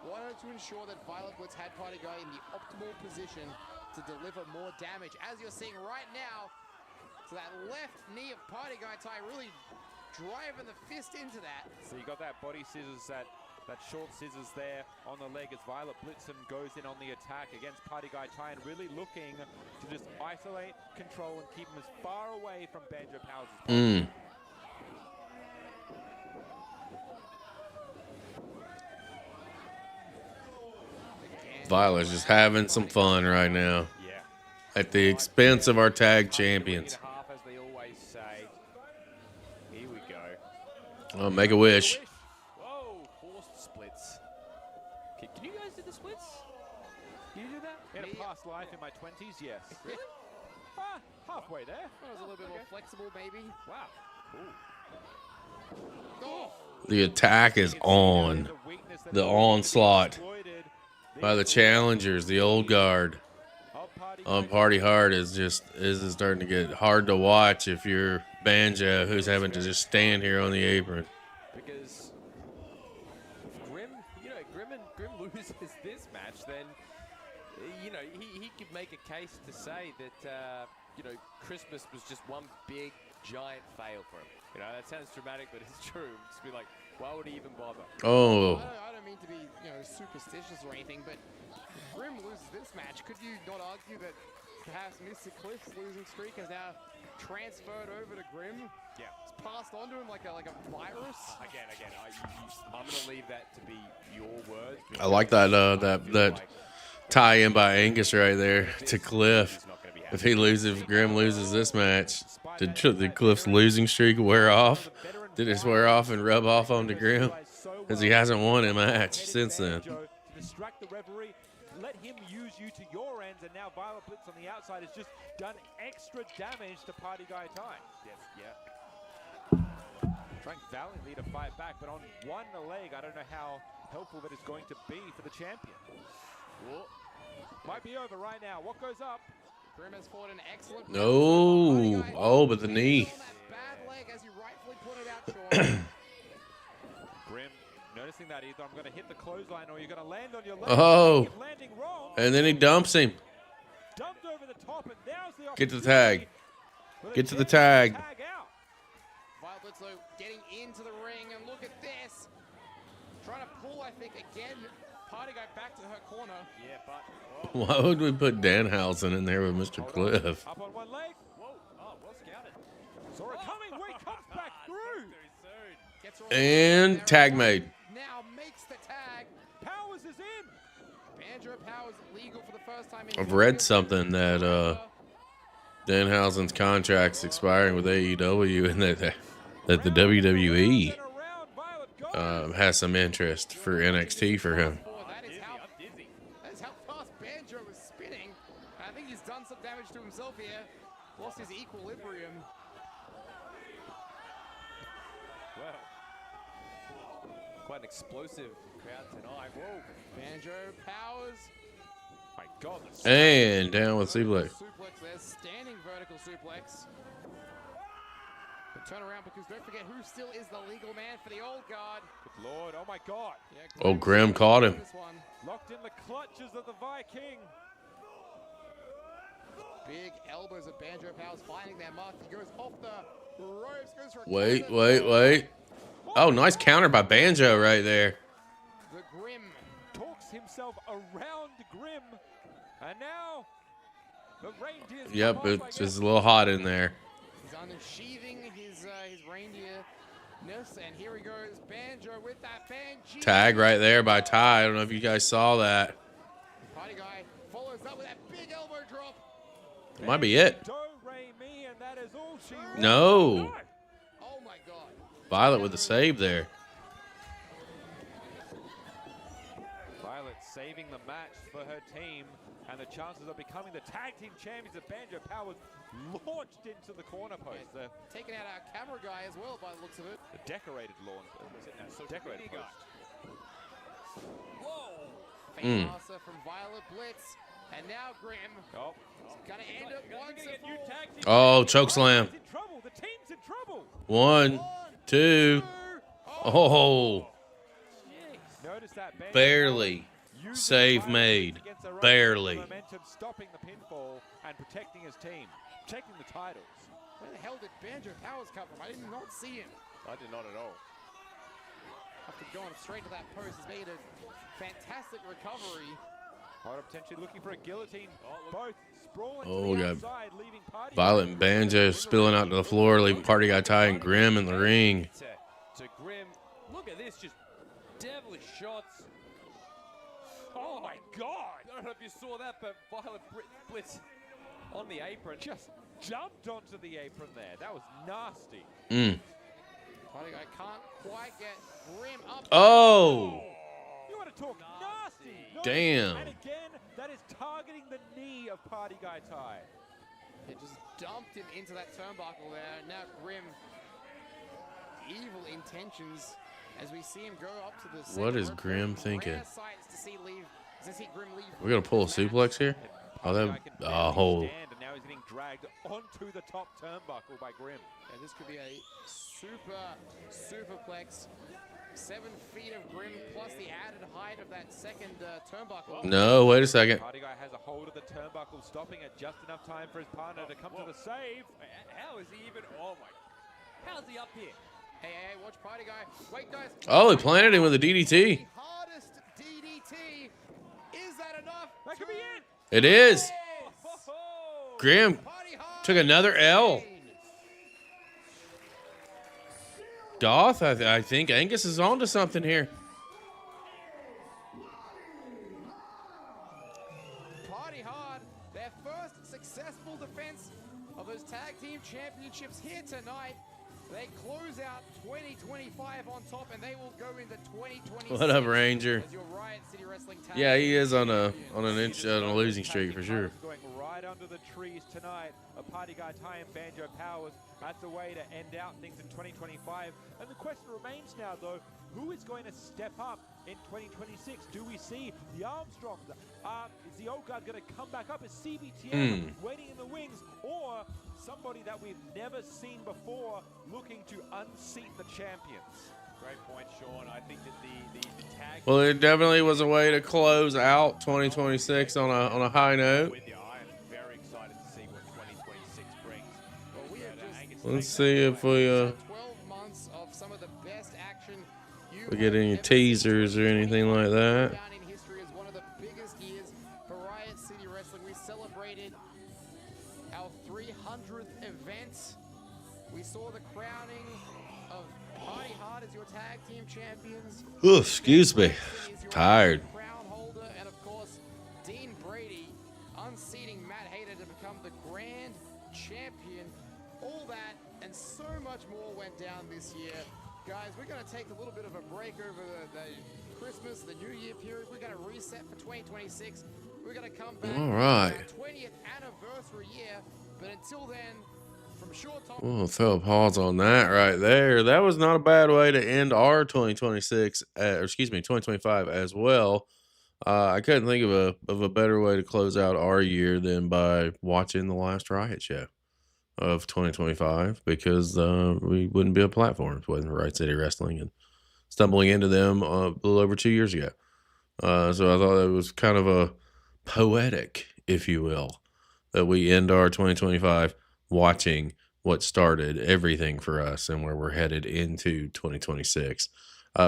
Wanted to ensure that Violet Blitz had Party Guy in the optimal position to deliver more damage. As you're seeing right now, so that left knee of Party Guy Ty really driving the fist into that. So you got that body scissors, that short scissors there on the leg as Violet Blitzen goes in on the attack against Party Guy Ty, and really looking to just isolate, control, and keep him as far away from Banjo Powers as possible. Violet's just having some fun right now Yeah. at the expense of our tag champions. Half, as they always say. Here we go. Oh, make a wish. Whoa, forced splits. Can you guys do the splits? Can you do that? In a past life in my 20s, yes. Really? Halfway there. That was a little bit more flexible, maybe. Wow. Oh, The attack is on. The onslaught by the challengers, the old guard on Party Hard is starting to get hard to watch if you're Banjo, who's having to just stand here on the apron. Because if Grim loses this match, then he could make a case to say that Christmas was just one big giant fail for him. That sounds dramatic, but it's true. Just be like, why would he even bother? Oh, I don't mean to be, superstitious or anything, but if Grim loses this match, could you not argue that perhaps Mr. Cliff's losing streak has now transferred over to Grim? Yeah. It's passed on to him like a virus? Again, I'm going to leave that to be your words. I like that tie-in by Angus right there to Cliff. If Grim loses this match, did Cliff's losing streak wear off? Did it wear off and rub off onto Grim? Because he hasn't won a match since then. To distract the referee, let him use you to your ends, and now Violet Blitz on the outside has just done extra damage to Party Guy Ty. Yes, yeah. Trying valiantly to fight back, but on one leg, I don't know how helpful that is going to be for the champion. Whoa. Might be over right now. What goes up? Grim has fought an excellent No. Oh, but the knee. bad leg, as you rightfully pointed out, Sean. Grim noticing that either I'm going to hit the clothesline or you're going to land on your leg. Oh. Landing wrong. And then he dumps him. Dumped over the top, and now's the Get to the tag. opportunity Get to the for tag. Tag out. Violet Blitz, though, getting into the ring, and look at this. corner. Yeah, but Why would we put Danhausen in there with Mr. Cliff? up on one leg. Whoa, oh, well scouted. Saw it coming. Wait, comes back through. Gets her on And the tag made. now makes the tag. Powers is in. Banjo Powers legal for the first time in I've read something that Danhausen's contract's expiring with AEW and that the WWE has some interest for NXT for him. That is how fast Banjo is spinning. I think he's done some damage to himself here. Lost his equilibrium. Well, quite an explosive crowd tonight. Whoa. Banjo Powers. My God. And down with suplex. Suplex there, standing vertical suplex. But turn around because don't forget who still is the legal man for the old guard. Good Lord. Oh, my God. Yeah, Oh, Grimm caught him. This one. Locked in the clutches of the Viking. Big elbows of Banjo Powers finding their mark. He goes off the ropes. Goes for a Wait. Oh, nice counter by Banjo right there. The Grimm. Talks himself around Grimm. And now the reindeer's Yep, come off, I it's guess. just a little hot in there. He's unsheathing his reindeer-ness, and here he goes. Banjo with that Banjo. Tag right there by Ty. I don't know if you guys saw that. Party guy follows up with that big elbow drop. Might be it. Do, re, mi, and that is all she wants. No. Oh my God. Violet with the save there. Violet saving the match for her team, and the chances of becoming the tag team champions of Banjo Powers launched into the corner post. The Taking out our camera guy as well by the looks of it. decorated lawn. Decorated post. Whoa. Fake master from Violet Blitz. And now Grimm. Oh. Gonna end it once and for Oh, all. chokeslam. In trouble. The team's in trouble. 1, 2. Oh, Notice that Banjo barely. using Save Violet made. against the right Barely. momentum, stopping the pinfall and protecting his team, protecting the titles. Where the hell did Banjo Powers come from? I did not see him. I did not at all. After going straight to that post, he's made a fantastic recovery. Violet potentially looking for a guillotine. Both sprawling Oh, to we the got outside, leaving Party Violet and Banjo spilling out to the floor, leaving Party Guy Ty and Grimm in the ring. To Grimm. Look at this, just devilish shots. Oh my God! I don't know if you saw that, but Violet Blitz on the apron. just jumped onto the apron there. That was nasty. Party guy can't quite get Grimm up. Oh, You want to talk nasty? No. damn. And again, that is targeting the knee of Party Guy Ty. It just dumped him into that turnbuckle there. Now Grimm, evil intentions as we see him go up to the What second is rope. Grimm thinking? Rare sights to see Grimm leave. We're going to pull a suplex here? Oh, Party that. Guy can barely Oh, stand, and now he's getting dragged onto the top turnbuckle by Grimm. And this could be a superplex. 7 feet of Grimm plus the added height of that second turnbuckle. no, wait a second. Party Guy has a hold of the turnbuckle, stopping it just enough time for his partner to come to the save. How is he even? Oh my! How's he up here? Hey, watch Party Guy. Wait, guys. Oh, he planted him with a DDT. The hardest DDT. Is that enough? That could be it. It is. Oh, Grimm Party hard. took another L. Goth, I think Angus is on to something here. Party hard. Their first successful defense of those tag team championships here tonight. They close out 2025 on top, and they will go into 2026. What up, Ranger? As your Riot City Wrestling tag Yeah, he is on a champions. losing streak for sure. Going right under the trees tonight. A Party Guy Ty and Banjo Powers. That's a way to end out things in 2025. And the question remains now, though, who is going to step up in 2026? Do we see the Armstrongs? Is the old guard going to come back up? Is CBTM waiting in the wings? Or somebody that we've never seen before looking to unseat the champions? Great point, Sean. I think that the tag. Well, it definitely was a way to close out 2026 on a high note. With you, I am very excited to see what 2026 brings. Well, we have just Let's see if we 12 months of some of the best action you we get will any ever see. teasers or anything like that. Down in history as one of the biggest for Riot City Wrestling. We celebrated our 300th event. We saw the crowning of Party Hard as your tag team champions. Oh, excuse me. Tired. Crown holder, and of course, Dean Brady unseating Matt Hayter to become the grand champion. All that and so much more went down this year. Guys, we're going to take a little bit of a break over the Christmas, the New Year period. We're going to reset for 2026. We're going to come back. All right. Our 20th anniversary year. But until then, from short time. We'll throw a pause on that right there. That was not a bad way to end our 2026, 2025 as well. I couldn't think of a better way to close out our year than by watching the last Riot show of 2025, because we wouldn't be a platform if it wasn't for Riot City Wrestling, and stumbling into them a little over 2 years ago. So I thought it was kind of a poetic, if you will, that we end our 2025 watching what started everything for us and where we're headed into 2026.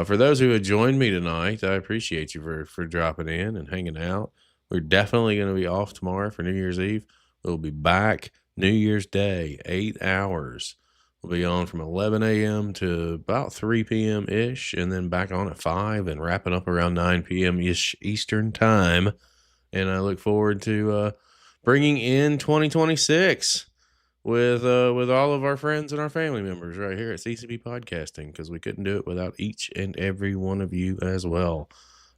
For those who had joined me tonight, I appreciate you for dropping in and hanging out. We're definitely going to be off tomorrow for New Year's Eve. We'll be back New Year's Day, 8 hours. We'll be on from 11 a.m. to about 3 p.m.-ish, and then back on at 5 and wrapping up around 9 p.m.-ish Eastern time. And I look forward to bringing in 2026 with all of our friends and our family members right here at CCP Podcasting, because we couldn't do it without each and every one of you as well.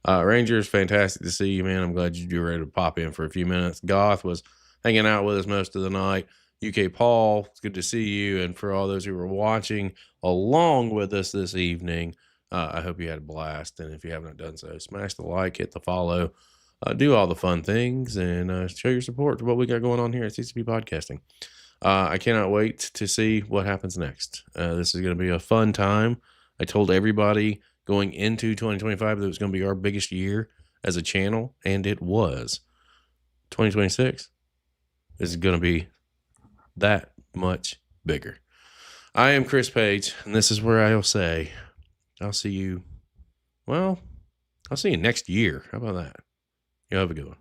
Ranger, it's fantastic to see you, man. I'm glad you were ready to pop in for a few minutes. Goth was hanging out with us most of the night. UK Paul, it's good to see you. And for all those who were watching along with us this evening, I hope you had a blast. And if you haven't done so, smash the like, hit the follow, do all the fun things, and show your support to what we got going on here at CCP Podcasting. I cannot wait to see what happens next. This is going to be a fun time. I told everybody going into 2025 that it was going to be our biggest year as a channel, and it was. 2026 is going to be that much bigger. I am Chris Page, and this is where I'll say, I'll see you next year. How about that? You have a good one.